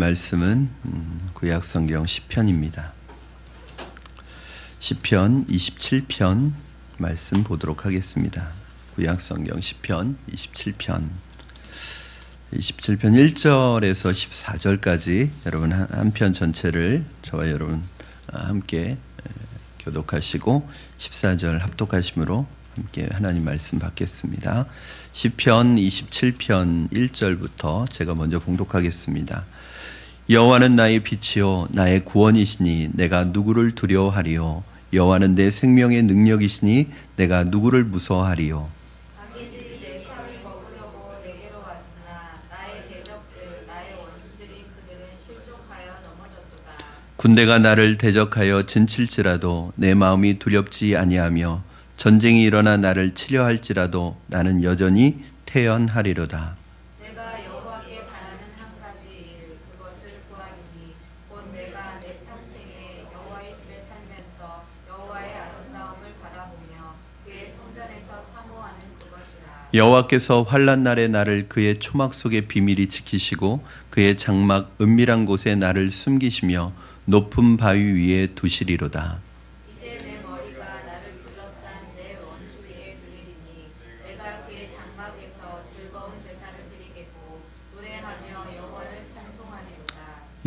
말씀은 구약성경 시편입니다. 시편 27편 말씀 보도록 하겠습니다. 구약성경 시편 27편 1절에서 14절까지 여러분 한 편 전체를 저와 여러분 함께 교독하시고 14절 합독하심으로 함께 하나님 말씀 받겠습니다. 시편 27편 1절부터 제가 먼저 봉독하겠습니다. 여호와는 나의 빛이요 나의 구원이시니 내가 누구를 두려워하리요. 여호와는 내 생명의 능력이시니 내가 누구를 무서워하리요. 악인들이 내 살을 먹으려고 내게로 왔으나 나의 대적들 나의 원수들이 그들은 실족하여 넘어졌도다. 군대가 나를 대적하여 진칠지라도 내 마음이 두렵지 아니하며 전쟁이 일어나 나를 치려 할지라도 나는 여전히 태연하리로다. 내가 여호와께 바라는 한 가지 일 그것을 구하리니 곧 내가 내 평생에 여호와의 집에 살면서 여호와의 아름다움을 바라보며 그의 성전에서 사모하는 그것이라. 여호와께서 환난 날에 나를 그의 초막 속에 비밀히 지키시고 그의 장막 은밀한 곳에 나를 숨기시며 높은 바위 위에 두시리로다. 이제 내 머리가 나를 둘러싼 내 원수 위에 들리리니 내가 그의 장막에서 즐거운 제사를 드리겠고 노래하며 여호와를 찬송하리로다.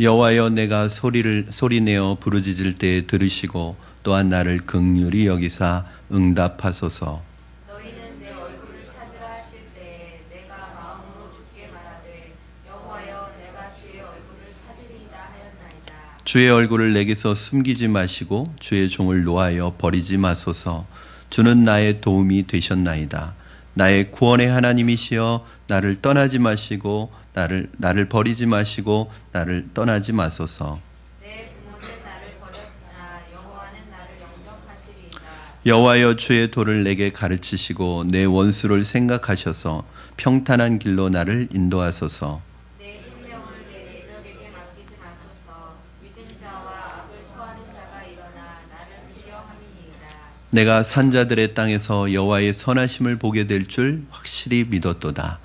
여호와여 내가 소리내어 부르짖을 때에 들으시고 또한 나를 긍휼히 여기사 응답하소서. 너희는 내 얼굴을 찾으라 하실 때에 내가 마음으로 주께 말하되 여호와여 내가 주의 얼굴을 찾으리이다 하였나이다. 주의 얼굴을 내게서 숨기지 마시고 주의 종을 노하여 버리지 마소서. 주는 나의 도움이 되셨나이다. 나의 구원의 하나님이시여 나를 떠나지 마시고 나를 버리지 마시고 나를 떠나지 마소서. 내 부모는 나를 버렸으나 여호와는 나를 영접하시리이다. 여호와여 주의 도를 내게 가르치시고 내 원수를 생각하셔서 평탄한 길로 나를 인도하소서. 내 생명을 내 대적에게 맡기지 마소서. 위증자와 악을 토하는 자가 일어나 나를 치려 함이니이다. 내가 산자들의 땅에서 여호와의 선하심을 보게 될 줄 확실히 믿었도다.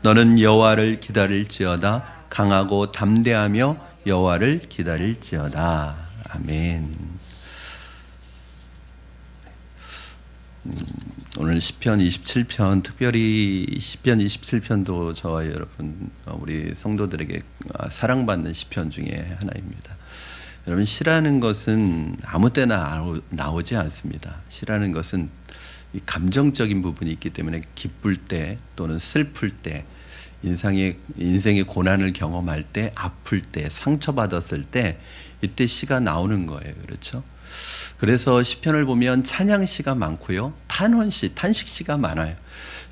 너는 여호와를 기다릴지어다. 강하고 담대하며 여호와를 기다릴지어다. 아멘. 오늘 시편 27편 특별히 시편 27편도 저와 여러분 우리 성도들에게 사랑받는 시편 중에 하나입니다. 여러분 시라는 것은 아무 때나 나오지 않습니다. 시라는 것은 이 감정적인 부분이 있기 때문에 기쁠 때 또는 슬플 때 인생의 고난을 경험할 때 아플 때 상처받았을 때 이때 시가 나오는 거예요. 그렇죠? 그래서 시편을 보면 찬양시가 많고요. 탄원시, 탄식시가 많아요.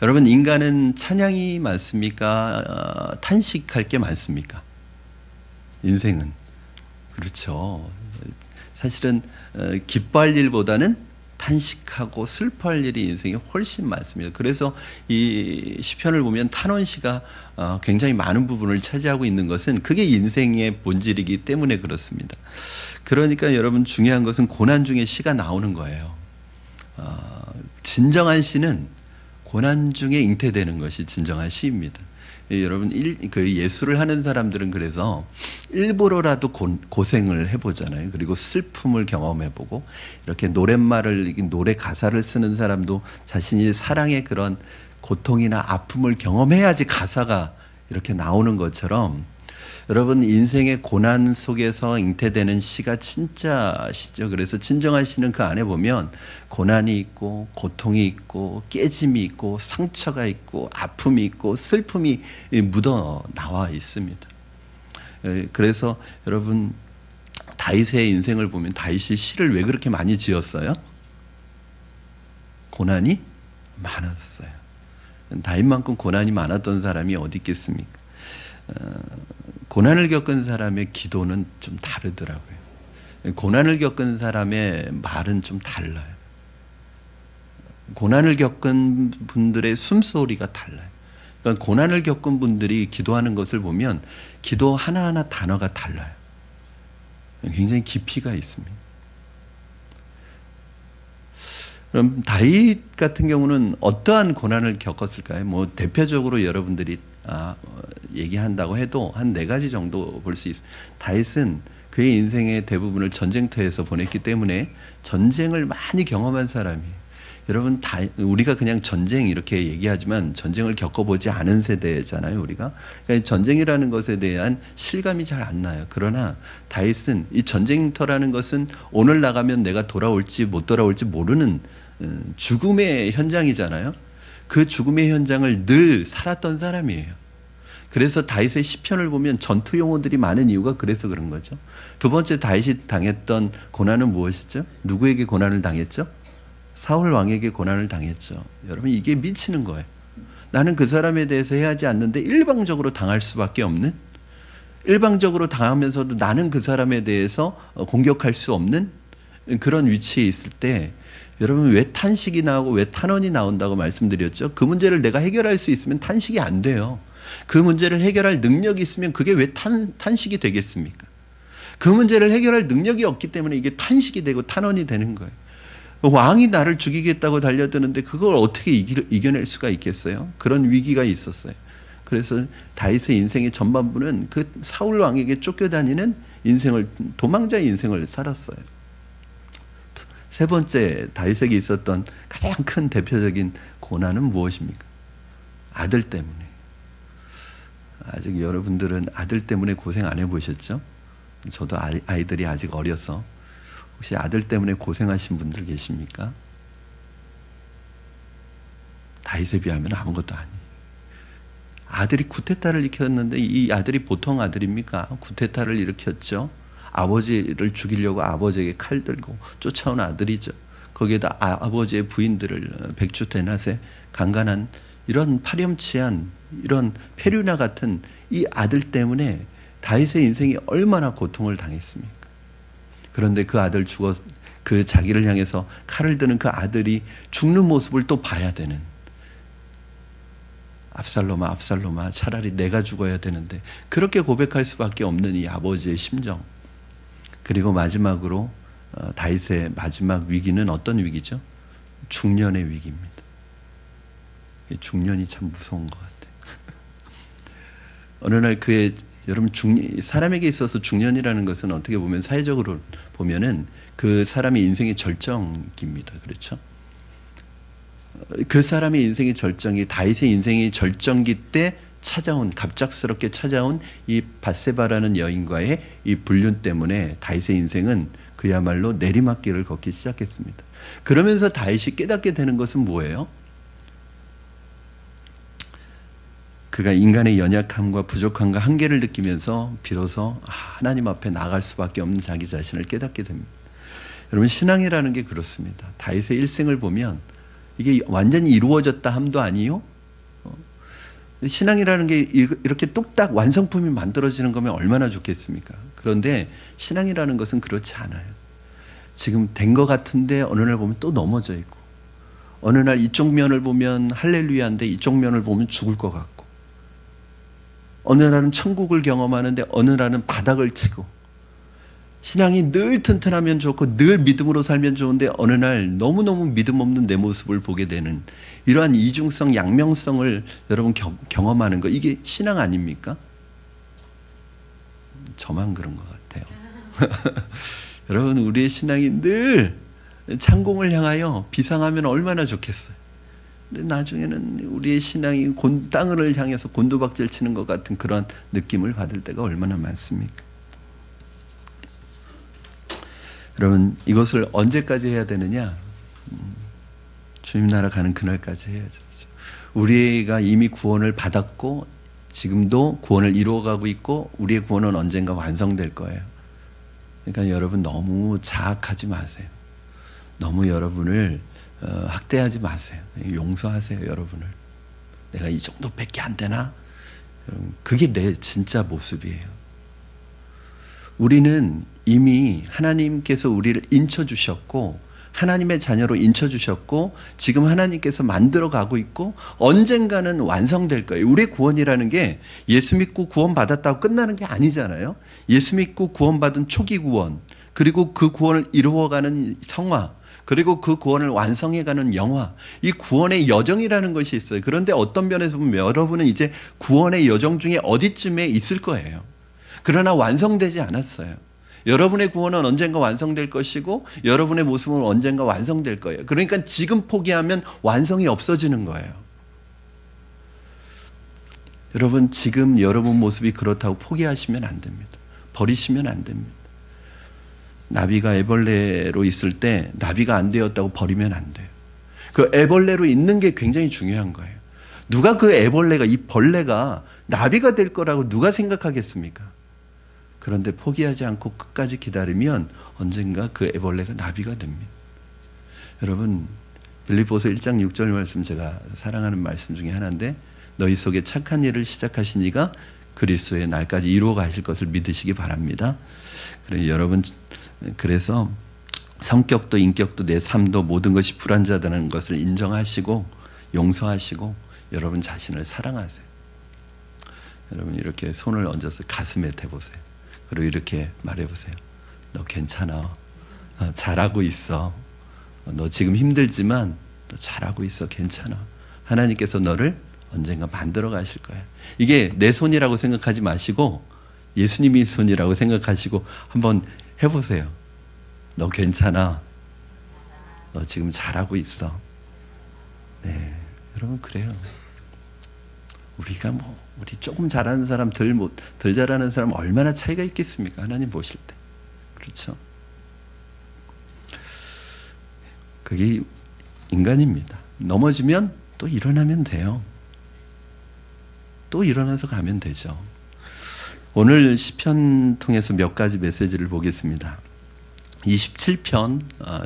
여러분 인간은 찬양이 많습니까? 탄식할 게 많습니까? 인생은 그렇죠. 사실은 기뻐할 일보다는 탄식하고 슬퍼할 일이 인생에 훨씬 많습니다. 그래서 이 시편을 보면 탄원시가 굉장히 많은 부분을 차지하고 있는 것은 그게 인생의 본질이기 때문에 그렇습니다. 그러니까 여러분 중요한 것은 고난 중에 시가 나오는 거예요. 진정한 시는 고난 중에 잉태되는 것이 진정한 시입니다. 여러분 예술을 하는 사람들은 그래서 일부러라도 고생을 해보잖아요. 그리고 슬픔을 경험해보고 이렇게 노래 가사를 쓰는 사람도 자신이 사랑의 그런 고통이나 아픔을 경험해야지 가사가 이렇게 나오는 것처럼 여러분 인생의 고난 속에서 잉태되는 시가 진짜 시죠. 그래서 진정한 시는 그 안에 보면 고난이 있고 고통이 있고 깨짐이 있고 상처가 있고 아픔이 있고 슬픔이 묻어 나와 있습니다. 그래서 여러분 다윗의 인생을 보면 다윗이 시를 왜 그렇게 많이 지었어요? 고난이 많았어요. 다윗만큼 고난이 많았던 사람이 어디 있겠습니까? 고난을 겪은 사람의 기도는 좀 다르더라고요. 고난을 겪은 사람의 말은 좀 달라요. 고난을 겪은 분들의 숨소리가 달라요. 그러니까 고난을 겪은 분들이 기도하는 것을 보면 기도 하나하나 단어가 달라요. 굉장히 깊이가 있습니다. 그럼 다윗 같은 경우는 어떠한 고난을 겪었을까요? 대표적으로 여러분들이 얘기한다고 해도 한 4가지 정도 볼 수 있어요. 다윗은 그의 인생의 대부분을 전쟁터에서 보냈기 때문에 전쟁을 많이 경험한 사람이에요. 여러분, 우리가 그냥 전쟁 이렇게 얘기하지만 전쟁을 겪어보지 않은 세대잖아요, 우리가. 그러니까 전쟁이라는 것에 대한 실감이 잘 안 나요. 그러나 다윗은 이 전쟁터라는 것은 오늘 나가면 내가 돌아올지 못 돌아올지 모르는 죽음의 현장이잖아요. 그 죽음의 현장을 늘 살았던 사람이에요. 그래서 다윗의 시편을 보면 전투 용어들이 많은 이유가 그래서 그런 거죠. 두 번째, 다윗이 당했던 고난은 무엇이죠? 누구에게 고난을 당했죠? 사울 왕에게 고난을 당했죠. 여러분, 이게 미치는 거예요. 나는 그 사람에 대해서 해하지 않는데 일방적으로 당할 수밖에 없는, 일방적으로 당하면서도 나는 그 사람에 대해서 공격할 수 없는 그런 위치에 있을 때, 여러분, 왜 탄식이 나오고 왜 탄원이 나온다고 말씀드렸죠? 그 문제를 내가 해결할 수 있으면 탄식이 안 돼요. 그 문제를 해결할 능력이 있으면 그게 왜 탄식이 되겠습니까? 그 문제를 해결할 능력이 없기 때문에 이게 탄식이 되고 탄원이 되는 거예요. 왕이 나를 죽이겠다고 달려드는데 그걸 어떻게 이겨낼 수가 있겠어요? 그런 위기가 있었어요. 그래서 다윗의 인생의 전반부는 그 사울 왕에게 쫓겨다니는 인생을, 도망자의 인생을 살았어요. 세 번째, 다윗에게 있었던 가장 큰 대표적인 고난은 무엇입니까? 아들 때문에. 아직 여러분들은 아들 때문에 고생 안 해보셨죠? 저도 아이들이 아직 어려서. 혹시 아들 때문에 고생하신 분들 계십니까? 다윗에 비하면 아무것도 아니에요. 아들이 구테타를 일으켰는데 이 아들이 보통 아들입니까? 구테타를 일으켰죠. 아버지를 죽이려고 아버지에게 칼 들고 쫓아온 아들이죠. 거기에다 아버지의 부인들을 백주대낮에 강간한 이런 파렴치한 이런 페류나 같은 이 아들 때문에 다윗의 인생이 얼마나 고통을 당했습니까? 그런데 그 아들 그 자기를 향해서 칼을 드는 그 아들이 죽는 모습을 또 봐야 되는, 압살롬아 차라리 내가 죽어야 되는데, 그렇게 고백할 수밖에 없는 이 아버지의 심정. 그리고 마지막으로 다윗의 마지막 위기는 어떤 위기죠? 중년의 위기입니다. 중년이 참 무서운 것 같아요. 어느 날 여러분, 사람에게 있어서 중년이라는 것은 어떻게 보면 사회적으로 보면은 그 사람의 인생의 절정기입니다. 그렇죠? 그 사람의 인생의 절정기, 다윗의 인생의 절정기 때 갑작스럽게 찾아온 이 밧세바라는 여인과의 이 불륜 때문에 다윗의 인생은 그야말로 내리막길을 걷기 시작했습니다. 그러면서 다윗이 깨닫게 되는 것은 뭐예요? 그가 인간의 연약함과 부족함과 한계를 느끼면서 비로소 하나님 앞에 나아갈 수밖에 없는 자기 자신을 깨닫게 됩니다. 여러분, 신앙이라는 게 그렇습니다. 다윗의 일생을 보면 이게 완전히 이루어졌다 함도 아니요. 신앙이라는 게 이렇게 뚝딱 완성품이 만들어지는 거면 얼마나 좋겠습니까? 그런데 신앙이라는 것은 그렇지 않아요. 지금 된 것 같은데 어느 날 보면 또 넘어져 있고, 어느 날 이쪽 면을 보면 할렐루야인데 이쪽 면을 보면 죽을 것 같고, 어느 날은 천국을 경험하는데 어느 날은 바닥을 치고, 신앙이 늘 튼튼하면 좋고 늘 믿음으로 살면 좋은데 어느 날 너무너무 믿음 없는 내 모습을 보게 되는 이러한 이중성, 양면성을 여러분 경험하는 거, 이게 신앙 아닙니까? 저만 그런 것 같아요. 여러분, 우리의 신앙이 늘 창공을 향하여 비상하면 얼마나 좋겠어요. 근데 나중에는 우리의 신앙이 땅을 향해서 곤두박질 치는 것 같은 그런 느낌을 받을 때가 얼마나 많습니까? 여러분, 이것을 언제까지 해야 되느냐? 주님 나라 가는 그날까지 해야죠. 우리가 이미 구원을 받았고 지금도 구원을 이루어가고 있고 우리의 구원은 언젠가 완성될 거예요. 그러니까 여러분, 너무 자학하지 마세요. 너무 여러분을 학대하지 마세요. 용서하세요, 여러분을. 내가 이 정도밖에 안 되나? 여러분, 그게 내 진짜 모습이에요. 우리는 이미 하나님께서 우리를 인쳐주셨고 하나님의 자녀로 인쳐주셨고 지금 하나님께서 만들어가고 있고 언젠가는 완성될 거예요. 우리의 구원이라는 게 예수 믿고 구원받았다고 끝나는 게 아니잖아요. 예수 믿고 구원받은 초기 구원, 그리고 그 구원을 이루어가는 성화, 그리고 그 구원을 완성해가는 영화, 이 구원의 여정이라는 것이 있어요. 그런데 어떤 면에서 보면 여러분은 이제 구원의 여정 중에 어디쯤에 있을 거예요. 그러나 완성되지 않았어요. 여러분의 구원은 언젠가 완성될 것이고 여러분의 모습은 언젠가 완성될 거예요. 그러니까 지금 포기하면 완성이 없어지는 거예요. 여러분, 지금 여러분 모습이 그렇다고 포기하시면 안 됩니다. 버리시면 안 됩니다. 나비가 애벌레로 있을 때 나비가 안 되었다고 버리면 안 돼요. 그 애벌레로 있는 게 굉장히 중요한 거예요. 누가 그 애벌레가, 이 벌레가 나비가 될 거라고 누가 생각하겠습니까? 그런데 포기하지 않고 끝까지 기다리면 언젠가 그 애벌레가 나비가 됩니다. 여러분, 빌립보서 1장 6절 말씀, 제가 사랑하는 말씀 중에 하나인데, 너희 속에 착한 일을 시작하신 이가 그리스도의 날까지 이루어 가실 것을 믿으시기 바랍니다. 여러분, 그래서 성격도 인격도 내 삶도 모든 것이 불완전하다는 것을 인정하시고 용서하시고 여러분 자신을 사랑하세요. 여러분, 이렇게 손을 얹어서 가슴에 대보세요. 그리고 이렇게 말해보세요. 너 괜찮아. 잘하고 있어. 너 지금 힘들지만 너 잘하고 있어. 괜찮아. 하나님께서 너를 언젠가 만들어 가실 거야. 이게 내 손이라고 생각하지 마시고 예수님이 손이라고 생각하시고 한번 해보세요. 너 괜찮아. 너 지금 잘하고 있어. 네, 여러분, 그래요. 우리가 우리 조금 잘하는 사람, 덜 잘하는 사람 얼마나 차이가 있겠습니까? 하나님 보실 때. 그렇죠? 그게 인간입니다. 넘어지면 또 일어나면 돼요. 또 일어나서 가면 되죠. 오늘 시편 통해서 몇 가지 메시지를 보겠습니다. 27편,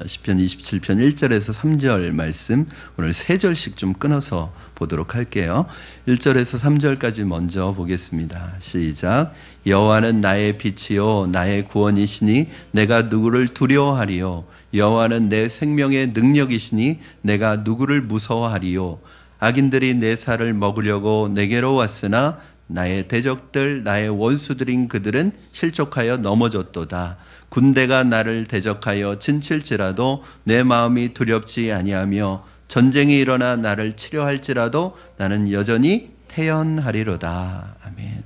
시편 27편 1절에서 3절 말씀, 오늘 3절씩 좀 끊어서 보도록 할게요. 1절에서 3절까지 먼저 보겠습니다. 시작. 여호와는 나의 빛이요 나의 구원이시니 내가 누구를 두려워하리요. 여호와는 내 생명의 능력이시니 내가 누구를 무서워하리요. 악인들이 내 살을 먹으려고 내게로 왔으나 나의 대적들, 나의 원수들인 그들은 실족하여 넘어졌도다. 군대가 나를 대적하여 진칠지라도 내 마음이 두렵지 아니하며 전쟁이 일어나 나를 치료할지라도 나는 여전히 태연하리로다. 아멘.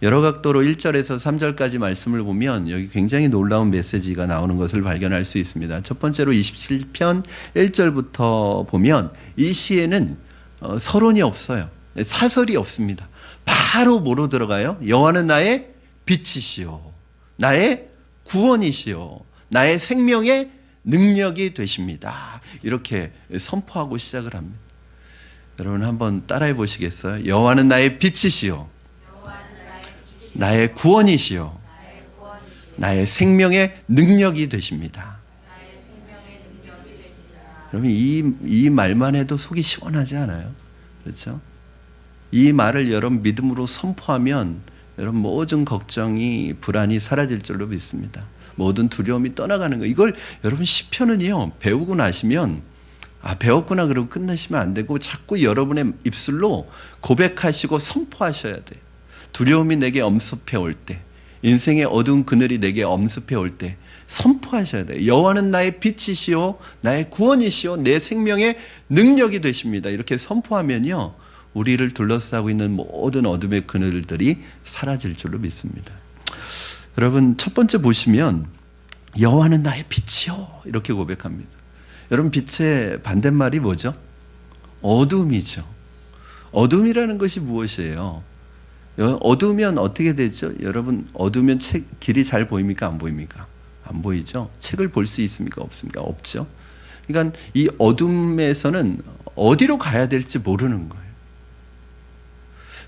여러 각도로 1절에서 3절까지 말씀을 보면 여기 굉장히 놀라운 메시지가 나오는 것을 발견할 수 있습니다. 첫 번째로 27편 1절부터 보면 이 시에는 서론이 없어요. 사설이 없습니다. 바로 뭐로 들어가요? 여호와는 나의 빛이시오, 나의 구원이시오, 나의 생명의 능력이 되십니다. 이렇게 선포하고 시작을 합니다. 여러분 한번 따라해 보시겠어요? 여호와는 나의 빛이시오, 나의 구원이시오, 나의 생명의 능력이 되십니다. 여러분, 이 말만 해도 속이 시원하지 않아요? 그렇죠? 이 말을 여러분 믿음으로 선포하면 여러분 모든 걱정이, 불안이 사라질 줄로 믿습니다. 모든 두려움이 떠나가는 거예요. 이걸 여러분 시편은요, 배우고 나시면 배웠구나 그러고 끝내시면 안 되고 자꾸 여러분의 입술로 고백하시고 선포하셔야 돼요. 두려움이 내게 엄습해 올 때, 인생의 어두운 그늘이 내게 엄습해 올 때 선포하셔야 돼요. 여호와는 나의 빛이시오, 나의 구원이시오, 내 생명의 능력이 되십니다. 이렇게 선포하면요, 우리를 둘러싸고 있는 모든 어둠의 그늘들이 사라질 줄로 믿습니다. 여러분, 첫 번째 보시면 여호와는 나의 빛이요, 이렇게 고백합니다. 여러분, 빛의 반대말이 뭐죠? 어둠이죠. 어둠이라는 것이 무엇이에요? 어두우면 어떻게 되죠? 여러분, 어두우면 길이 잘 보입니까? 안 보입니까? 안 보이죠? 책을 볼 수 있습니까? 없습니까? 없죠. 그러니까 이 어둠에서는 어디로 가야 될지 모르는 거예요.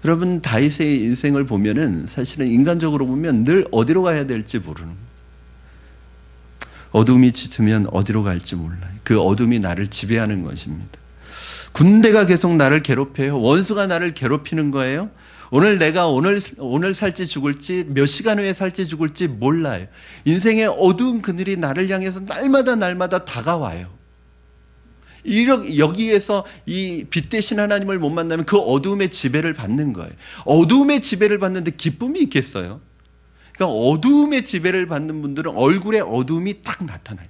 여러분, 다윗의 인생을 보면은 사실은 인간적으로 보면 늘 어디로 가야 될지 모르는 거예요. 어둠이 짙으면 어디로 갈지 몰라요. 그 어둠이 나를 지배하는 것입니다. 군대가 계속 나를 괴롭혀요. 원수가 나를 괴롭히는 거예요. 내가 오늘 살지 죽을지, 몇 시간 후에 살지 죽을지 몰라요. 인생의 어두운 그늘이 나를 향해서 날마다 다가와요. 여기에서 이 빛 대신 하나님을 못 만나면 그 어두움의 지배를 받는 거예요. 어두움의 지배를 받는데 기쁨이 있겠어요? 그러니까 어두움의 지배를 받는 분들은 얼굴에 어두움이 딱 나타나요.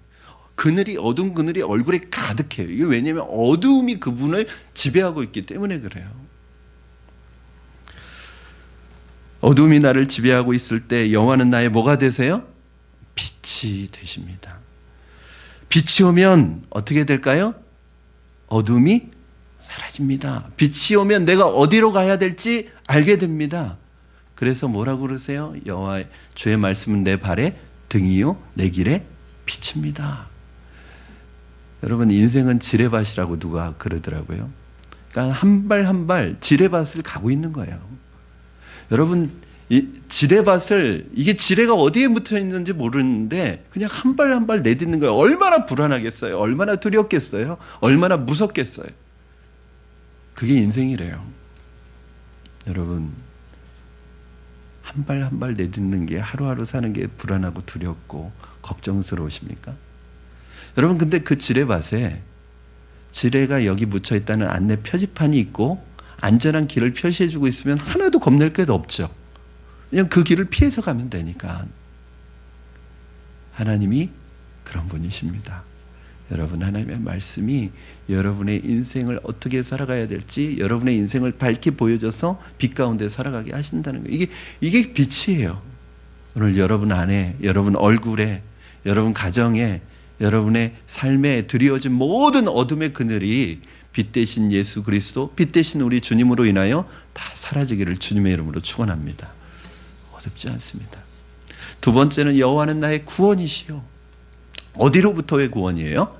그늘이, 어두운 그늘이 얼굴에 가득해요. 이게 왜냐하면 어두움이 그분을 지배하고 있기 때문에 그래요. 어둠이 나를 지배하고 있을 때 여호와는 나의 뭐가 되세요? 빛이 되십니다. 빛이 오면 어떻게 될까요? 어둠이 사라집니다. 빛이 오면 내가 어디로 가야 될지 알게 됩니다. 그래서 뭐라고 그러세요? 여호와 주의 말씀은 내 발에 등이요 내 길에 빛입니다. 여러분, 인생은 지뢰밭이라고 누가 그러더라고요. 그러니까 한 발 한 발 지뢰밭을 가고 있는 거예요. 여러분, 이 지뢰밭을, 이게 지뢰가 어디에 묻혀 있는지 모르는데 그냥 한 발 한 발 내딛는 거예요. 얼마나 불안하겠어요? 얼마나 두렵겠어요? 얼마나 무섭겠어요? 그게 인생이래요. 여러분, 한 발 한 발 내딛는 게, 하루하루 사는 게 불안하고 두렵고 걱정스러우십니까? 여러분, 근데 그 지뢰밭에 지뢰가 여기 묻혀 있다는 안내 표지판이 있고 안전한 길을 표시해주고 있으면 하나도 겁낼 게 없죠. 그냥 그 길을 피해서 가면 되니까. 하나님이 그런 분이십니다. 여러분, 하나님의 말씀이 여러분의 인생을 어떻게 살아가야 될지, 여러분의 인생을 밝게 보여줘서 빛 가운데 살아가게 하신다는 거예요. 이게 빛이에요. 오늘 여러분 안에, 여러분 얼굴에, 여러분 가정에, 여러분의 삶에 드리워진 모든 어둠의 그늘이 빛 대신 예수 그리스도, 빛 대신 우리 주님으로 인하여 다 사라지기를 주님의 이름으로 축원합니다. 어둡지 않습니다. 두 번째는 여호와는 나의 구원이시요. 어디로부터의 구원이에요?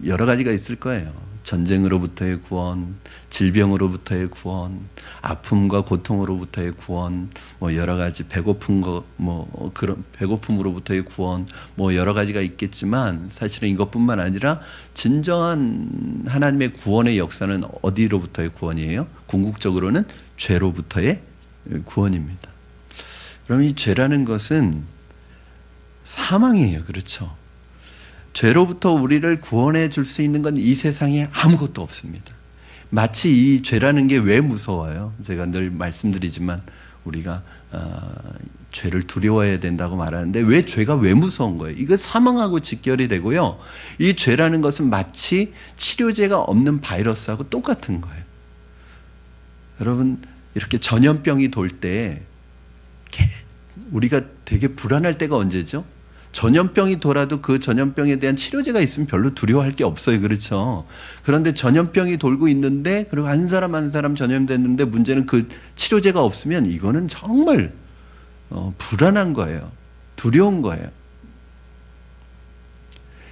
여러 가지가 있을 거예요. 전쟁으로부터의 구원, 질병으로부터의 구원, 아픔과 고통으로부터의 구원, 여러 가지 배고픈 거, 그런 배고픔으로부터의 구원, 여러 가지가 있겠지만 사실은 이것뿐만 아니라 진정한 하나님의 구원의 역사는 어디로부터의 구원이에요? 궁극적으로는 죄로부터의 구원입니다. 그럼 이 죄라는 것은 사망이에요. 그렇죠? 죄로부터 우리를 구원해 줄 수 있는 건 이 세상에 아무것도 없습니다. 마치 이 죄라는 게 왜 무서워요? 제가 늘 말씀드리지만 우리가 죄를 두려워해야 된다고 말하는데 왜 죄가 왜 무서운 거예요? 이거 사망하고 직결이 되고요. 이 죄라는 것은 마치 치료제가 없는 바이러스하고 똑같은 거예요. 여러분, 이렇게 전염병이 돌 때 우리가 되게 불안할 때가 언제죠? 전염병이 돌아도 그 전염병에 대한 치료제가 있으면 별로 두려워할 게 없어요. 그렇죠? 그런데 전염병이 돌고 있는데, 그리고 한 사람 한 사람 전염됐는데 문제는 그 치료제가 없으면 이거는 정말 불안한 거예요. 두려운 거예요.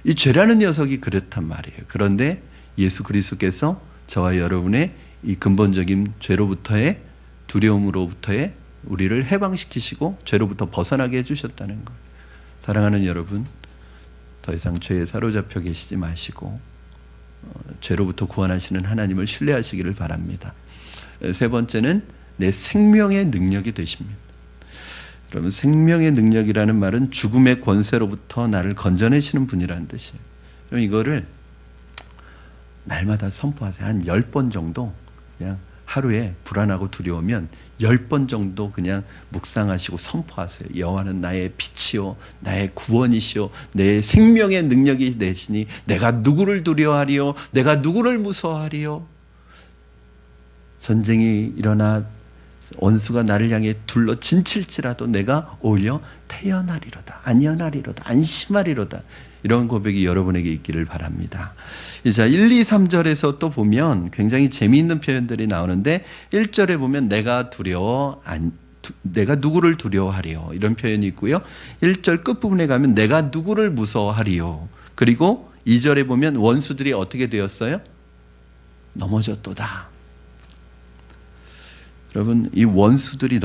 이 죄라는 녀석이 그렇단 말이에요. 그런데 예수 그리스도께서 저와 여러분의 이 근본적인 죄로부터의, 두려움으로부터의 우리를 해방시키시고 죄로부터 벗어나게 해주셨다는 거예요. 사랑하는 여러분, 더 이상 죄에 사로잡혀 계시지 마시고 죄로부터 구원하시는 하나님을 신뢰하시기를 바랍니다. 세 번째는 내 생명의 능력이 되십니다. 여러분, 생명의 능력이라는 말은 죽음의 권세로부터 나를 건져내시는 분이라는 뜻이에요. 그럼 이거를 날마다 선포하세요. 한 10번 정도 그냥 하루에 불안하고 두려우면 10번 정도 그냥 묵상하시고 선포하세요. 여호와는 나의 빛이요 나의 구원이시요 내 생명의 능력이 되시니 내가 누구를 두려워하리요 내가 누구를 무서워하리요. 전쟁이 일어나 원수가 나를 향해 둘러 진칠지라도 내가 오히려 태어나리로다, 안연하리로다, 안심하리로다. 이런 고백이 여러분에게 있기를 바랍니다. 자, 1, 2, 3절에서 또 보면 굉장히 재미있는 표현들이 나오는데 1절에 보면 내가 누구를 두려워하리요 이런 표현이 있고요. 1절 끝부분에 가면 내가 누구를 무서워하리요. 그리고 2절에 보면 원수들이 어떻게 되었어요? 넘어졌도다. 여러분, 이 원수들이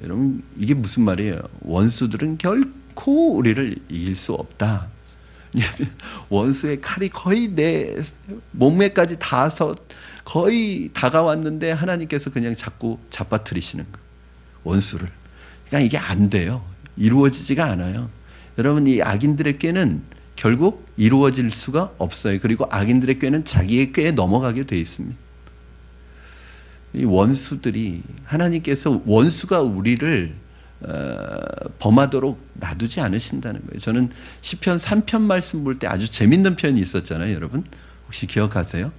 여러분, 이게 무슨 말이에요? 원수들은 결코 우리를 이길 수 없다. 원수의 칼이 거의 내 몸매까지 닿아서 거의 다가왔는데 하나님께서 그냥 자꾸 잡아뜨리시는 거예요. 원수를. 그러니까 이게 안 돼요. 이루어지지가 않아요. 여러분, 이 악인들의 꾀는 결국 이루어질 수가 없어요. 그리고 악인들의 꾀는 자기의 꾀에 넘어가게 돼 있습니다. 이 원수들이, 하나님께서 원수가 우리를 범하도록 놔두지 않으신다는 거예요. 저는 시편 3편 말씀 볼 때 아주 재밌는 편이 있었잖아요. 여러분 혹시 기억하세요?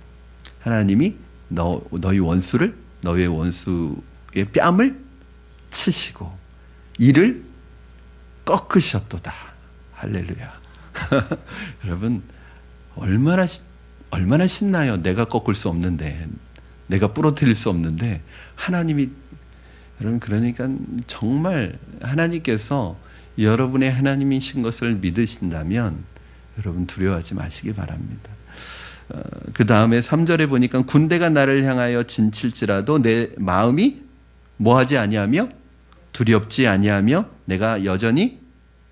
하나님이 너희 원수를 너희의 원수의 뺨을 치시고 이를 꺾으셨도다. 할렐루야. 여러분 얼마나 신나요. 내가 꺾을 수 없는데, 내가 부러뜨릴 수 없는데 하나님이, 여러분 그러니까 정말 하나님께서 여러분의 하나님이신 것을 믿으신다면 여러분 두려워하지 마시기 바랍니다. 그 다음에 3절에 보니까 군대가 나를 향하여 진칠지라도 내 마음이 뭐하지 아니하며 두렵지 아니하며 내가 여전히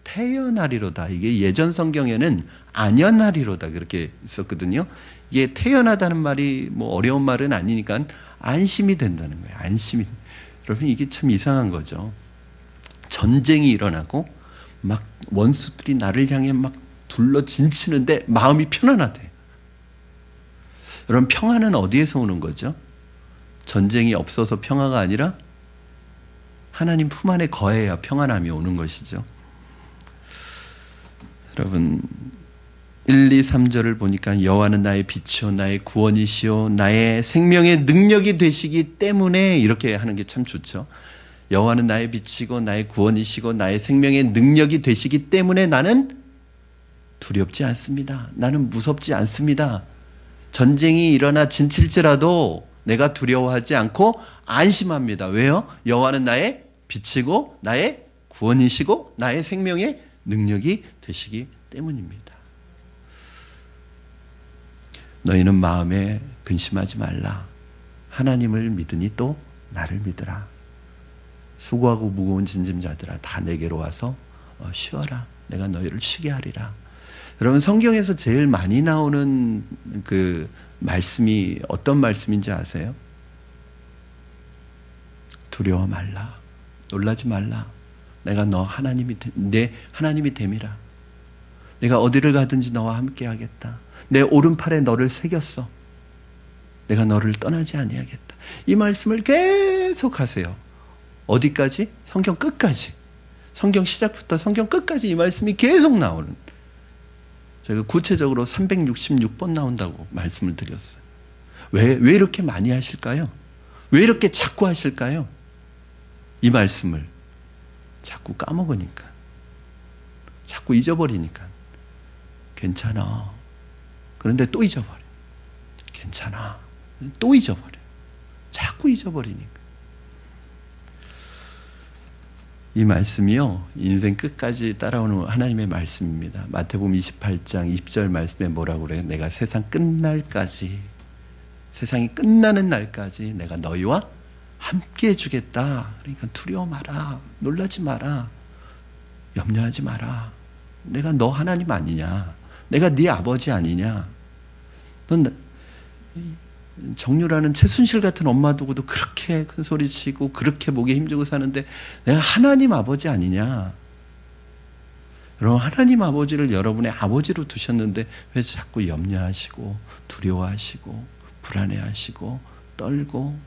태어나리로다. 이게 예전 성경에는 안연하리로다 그렇게 있었거든요. 이게 태어나다는 말이 뭐 어려운 말은 아니니까 안심이 된다는 거예요. 안심이. 여러분 이게 참 이상한 거죠. 전쟁이 일어나고 막 원수들이 나를 향해 막 둘러 진치는데 마음이 편안하대. 여러분 평화는 어디에서 오는 거죠? 전쟁이 없어서 평화가 아니라 하나님 품 안에 거해야 평안함이 오는 것이죠. 여러분 1, 2, 3절을 보니까 여호와는 나의 빛이요 나의 구원이시요 나의 생명의 능력이 되시기 때문에 이렇게 하는 게 참 좋죠. 여호와는 나의 빛이고 나의 구원이시고 나의 생명의 능력이 되시기 때문에 나는 두렵지 않습니다. 나는 무섭지 않습니다. 전쟁이 일어나 진칠지라도 내가 두려워하지 않고 안심합니다. 왜요? 여호와는 나의 빛이고 나의 구원이시고 나의 생명의 능력이 되시기 때문입니다. 너희는 마음에 근심하지 말라. 하나님을 믿으니 또 나를 믿으라. 수고하고 무거운 짐진자들아 다 내게로 와서 쉬어라. 내가 너희를 쉬게 하리라. 여러분 성경에서 제일 많이 나오는 그 말씀이 어떤 말씀인지 아세요? 두려워 말라. 놀라지 말라. 내가 내 하나님이 됨이라. 내가 어디를 가든지 너와 함께 하겠다. 내 오른팔에 너를 새겼어. 내가 너를 떠나지 아니하겠다. 이 말씀을 계속 하세요. 어디까지? 성경 끝까지. 성경 시작부터 성경 끝까지 이 말씀이 계속 나오는. 저희가 구체적으로 366번 나온다고 말씀을 드렸어요. 왜 이렇게 많이 하실까요? 왜 이렇게 자꾸 하실까요? 이 말씀을 자꾸 까먹으니까, 자꾸 잊어버리니까. 괜찮아. 그런데 또 잊어버려. 괜찮아. 또 잊어버려. 자꾸 잊어버리니까. 이 말씀이요, 인생 끝까지 따라오는 하나님의 말씀입니다. 마태복음 28장 20절 말씀에 뭐라고 그래요? 내가 세상 끝날까지, 세상이 끝나는 날까지 내가 너희와 함께 해주겠다. 그러니까 두려워 마라. 놀라지 마라. 염려하지 마라. 내가 너 하나님 아니냐? 내가 네 아버지 아니냐? 넌 정유라는 최순실 같은 엄마 두고도 그렇게 큰 소리 치고 그렇게 목에 힘주고 사는데 내가 하나님 아버지 아니냐? 여러분 하나님 아버지를 여러분의 아버지로 두셨는데 왜 자꾸 염려하시고 두려워하시고 불안해하시고 떨고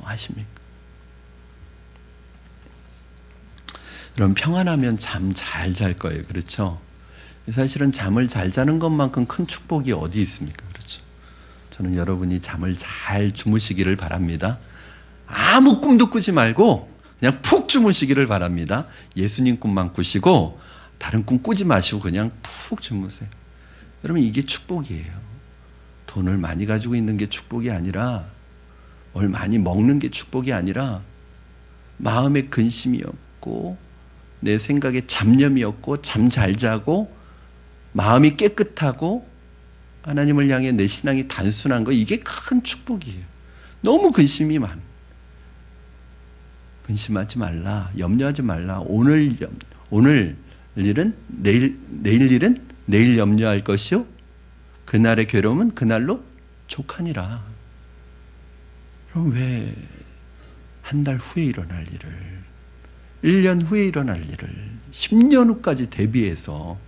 하십니까? 여러분 평안하면 잠 잘 잘 거예요. 그렇죠? 사실은 잠을 잘 자는 것만큼 큰 축복이 어디 있습니까? 그렇죠? 저는 여러분이 잠을 잘 주무시기를 바랍니다. 아무 꿈도 꾸지 말고 그냥 푹 주무시기를 바랍니다. 예수님 꿈만 꾸시고 다른 꿈 꾸지 마시고 그냥 푹 주무세요. 여러분 이게 축복이에요. 돈을 많이 가지고 있는 게 축복이 아니라, 뭘 많이 먹는 게 축복이 아니라, 마음에 근심이 없고 내 생각에 잡념이 없고 잠 잘 자고 마음이 깨끗하고 하나님을 향해 내 신앙이 단순한 거, 이게 큰 축복이에요. 너무 근심이 많아. 근심하지 말라. 염려하지 말라. 오늘 일은 내일 일은 내일 염려할 것이요 그날의 괴로움은 그날로 족하니라. 그럼 왜 한 달 후에 일어날 일을, 1년 후에 일어날 일을 10년 후까지 대비해서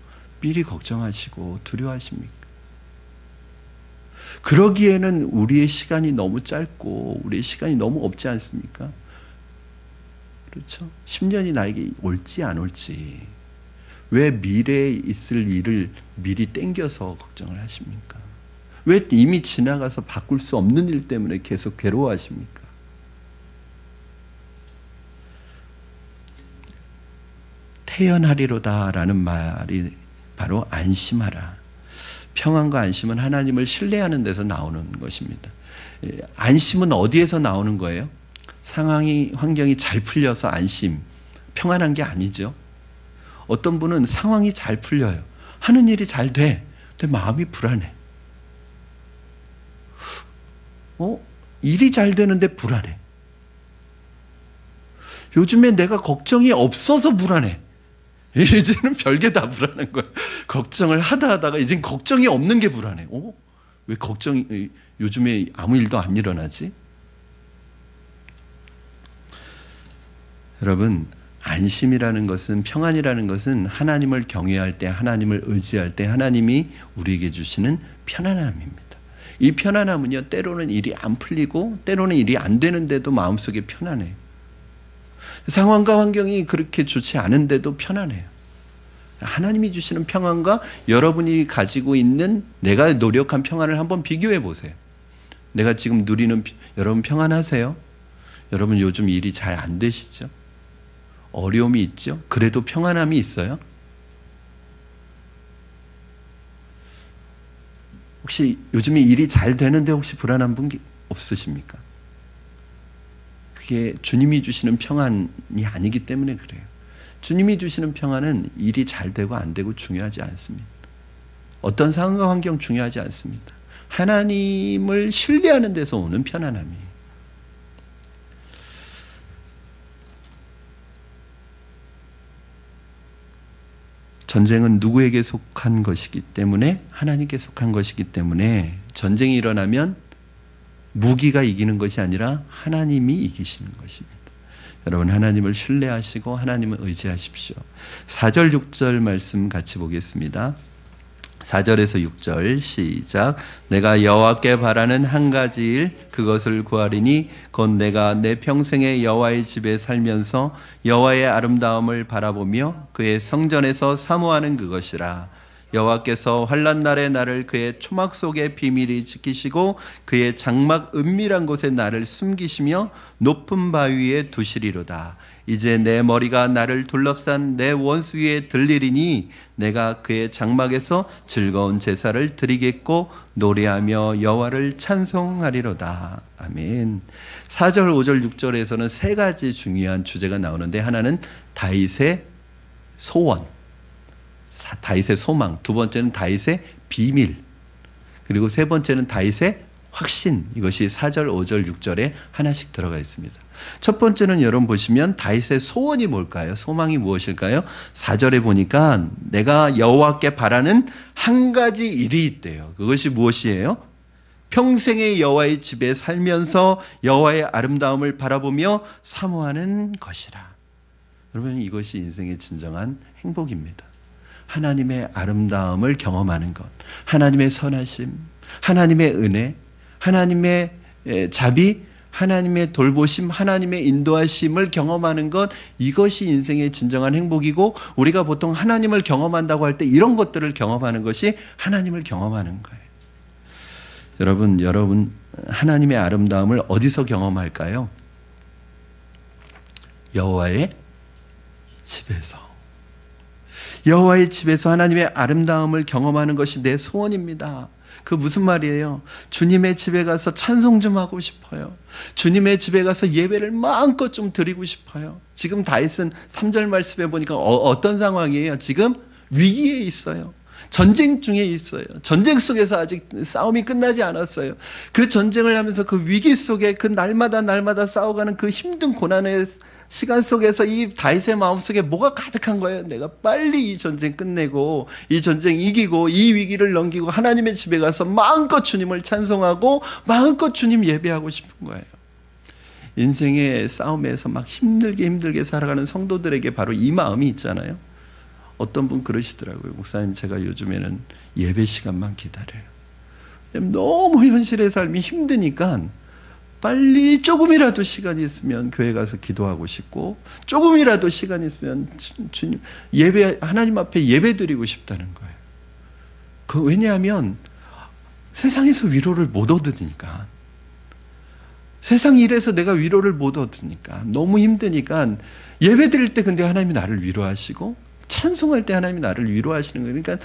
미리 걱정하시고 두려워하십니까? 그러기에는 우리의 시간이 너무 짧고 우리의 시간이 너무 없지 않습니까? 그렇죠? 10년이 나에게 올지 안 올지 왜 미래에 있을 일을 미리 땡겨서 걱정을 하십니까? 왜 이미 지나가서 바꿀 수 없는 일 때문에 계속 괴로워하십니까? 태연하리로다라는 말이 바로 안심하라. 평안과 안심은 하나님을 신뢰하는 데서 나오는 것입니다. 안심은 어디에서 나오는 거예요? 상황이, 환경이 잘 풀려서 안심, 평안한 게 아니죠. 어떤 분은 상황이 잘 풀려요. 하는 일이 잘 돼. 근데 마음이 불안해. 일이 잘 되는데 불안해. 요즘에 내가 걱정이 없어서 불안해. 이제는 별게 다 불안한 거야. 걱정을 하다가 이젠 걱정이 없는 게 불안해. 왜 걱정이 요즘에 아무 일도 안 일어나지? 여러분, 안심이라는 것은, 평안이라는 것은 하나님을 경외할 때, 하나님을 의지할 때 하나님이 우리에게 주시는 편안함입니다. 이 편안함은요, 때로는 일이 안 풀리고 때로는 일이 안 되는데도 마음속에 편안해요. 상황과 환경이 그렇게 좋지 않은데도 편안해요. 하나님이 주시는 평안과 여러분이 가지고 있는 내가 노력한 평안을 한번 비교해 보세요. 내가 지금 누리는, 여러분 평안하세요? 여러분 요즘 일이 잘 안 되시죠? 어려움이 있죠? 그래도 평안함이 있어요? 혹시 요즘에 일이 잘 되는데 혹시 불안한 분 없으십니까? 그게 주님이 주시는 평안이 아니기 때문에 그래요. 주님이 주시는 평안은 일이 잘 되고 안 되고 중요하지 않습니다. 어떤 상황과 환경 중요하지 않습니다. 하나님을 신뢰하는 데서 오는 편안함이에요. 전쟁은 누구에게 속한 것이기 때문에, 하나님께 속한 것이기 때문에 전쟁이 일어나면 무기가 이기는 것이 아니라 하나님이 이기시는 것입니다. 여러분, 하나님을 신뢰하시고 하나님을 의지하십시오. 4절 6절 말씀 같이 보겠습니다. 4절에서 6절 시작. 내가 여호와께 바라는 한 가지 일 그것을 구하리니 곧 내가 내 평생에 여호와의 집에 살면서 여호와의 아름다움을 바라보며 그의 성전에서 사모하는 그것이라. 여호와께서 환난 날에 나를 그의 초막 속에 비밀히 지키시고 그의 장막 은밀한 곳에 나를 숨기시며 높은 바위 위에 두시리로다. 이제 내 머리가 나를 둘러싼 내 원수 위에 들리리니 내가 그의 장막에서 즐거운 제사를 드리겠고 노래하며 여호와를 찬송하리로다. 아멘. 4절, 5절, 6절에서는 세 가지 중요한 주제가 나오는데, 하나는 다윗의 소원, 다윗의 소망, 두 번째는 다윗의 비밀, 그리고 세 번째는 다윗의 확신. 이것이 4절, 5절, 6절에 하나씩 들어가 있습니다. 첫 번째는 여러분 보시면 다윗의 소원이 뭘까요? 소망이 무엇일까요? 4절에 보니까 내가 여호와께 바라는 한 가지 일이 있대요. 그것이 무엇이에요? 평생의 여호와의 집에 살면서 여호와의 아름다움을 바라보며 사모하는 것이라. 여러분, 이것이 인생의 진정한 행복입니다. 하나님의 아름다움을 경험하는 것, 하나님의 선하심, 하나님의 은혜, 하나님의 자비, 하나님의 돌보심, 하나님의 인도하심을 경험하는 것, 이것이 인생의 진정한 행복이고, 우리가 보통 하나님을 경험한다고 할 때 이런 것들을 경험하는 것이 하나님을 경험하는 거예요. 여러분 하나님의 아름다움을 어디서 경험할까요? 여호와의 집에서. 여호와의 집에서 하나님의 아름다움을 경험하는 것이 내 소원입니다. 그 무슨 말이에요? 주님의 집에 가서 찬송 좀 하고 싶어요. 주님의 집에 가서 예배를 마음껏 좀 드리고 싶어요. 지금 다윗은 3절 말씀에 보니까 어떤 상황이에요? 지금 위기에 있어요. 전쟁 중에 있어요. 전쟁 속에서 아직 싸움이 끝나지 않았어요. 그 전쟁을 하면서 그 위기 속에 그 날마다 싸워가는 그 힘든 고난의 시간 속에서 이 다윗의 마음속에 뭐가 가득한 거예요? 내가 빨리 이 전쟁 끝내고 이 전쟁 이기고 이 위기를 넘기고 하나님의 집에 가서 마음껏 주님을 찬송하고 마음껏 주님 예배하고 싶은 거예요. 인생의 싸움에서 막 힘들게 살아가는 성도들에게 바로 이 마음이 있잖아요. 어떤 분 그러시더라고요. 목사님, 제가 요즘에는 예배 시간만 기다려요. 너무 현실의 삶이 힘드니까 빨리 조금이라도 시간이 있으면 교회 가서 기도하고 싶고 조금이라도 시간이 있으면 주님 예배 하나님 앞에 예배 드리고 싶다는 거예요. 왜냐하면 세상에서 위로를 못 얻으니까. 세상 일에서 내가 위로를 못 얻으니까 너무 힘드니까 예배 드릴 때 근데 하나님이 나를 위로하시고 찬송할 때 하나님이 나를 위로하시는 거예요. 그러니까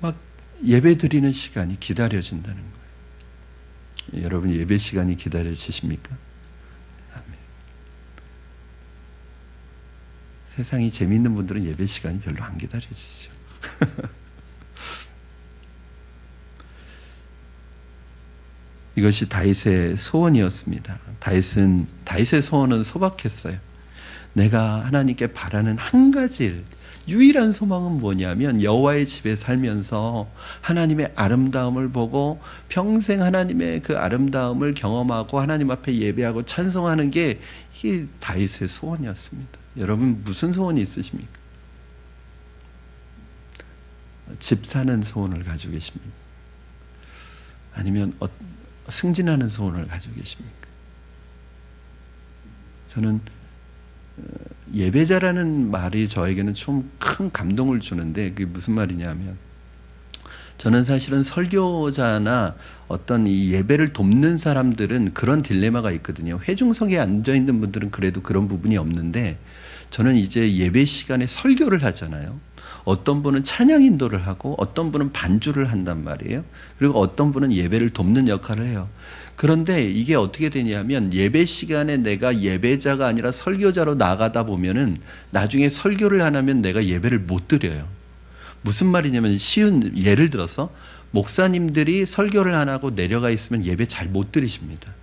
막 예배 드리는 시간이 기다려진다는 거예요. 여러분 예배 시간이 기다려지십니까? 아멘. 세상이 재미있는 분들은 예배 시간이 별로 안 기다려지죠. 이것이 다윗의 소원이었습니다. 다윗의 소원은 소박했어요. 내가 하나님께 바라는 한 가지 일, 유일한 소망은 뭐냐면 여호와의 집에 살면서 하나님의 아름다움을 보고 평생 하나님의 그 아름다움을 경험하고 하나님 앞에 예배하고 찬송하는 게 이게 다윗의 소원이었습니다. 여러분 무슨 소원이 있으십니까? 집 사는 소원을 가지고 계십니까? 아니면 승진하는 소원을 가지고 계십니까? 저는 예배자라는 말이 저에게는 좀 큰 감동을 주는데 그게 무슨 말이냐면 저는 사실은 설교자나 어떤 이 예배를 돕는 사람들은 그런 딜레마가 있거든요. 회중석에 앉아있는 분들은 그래도 그런 부분이 없는데 저는 이제 예배 시간에 설교를 하잖아요. 어떤 분은 찬양 인도를 하고 어떤 분은 반주를 한단 말이에요. 그리고 어떤 분은 예배를 돕는 역할을 해요. 그런데 이게 어떻게 되냐면 예배 시간에 내가 예배자가 아니라 설교자로 나가다 보면은 나중에 설교를 안 하면 내가 예배를 못 드려요. 무슨 말이냐면 쉬운 예를 들어서 목사님들이 설교를 안 하고 내려가 있으면 예배 잘 못 드리십니다.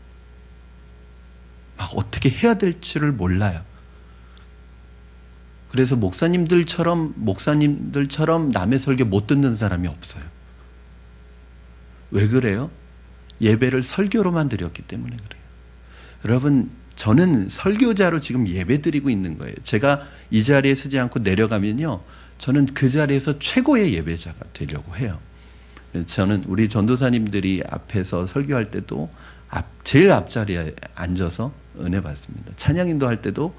막 어떻게 해야 될지를 몰라요. 그래서 목사님들처럼 남의 설교 못 듣는 사람이 없어요. 왜 그래요? 예배를 설교로만 드렸기 때문에 그래요. 여러분 저는 설교자로 지금 예배 드리고 있는 거예요. 제가 이 자리에 서지 않고 내려가면요 저는 그 자리에서 최고의 예배자가 되려고 해요. 저는 우리 전도사님들이 앞에서 설교할 때도 제일 앞자리에 앉아서 은혜 받습니다. 찬양 인도할 때도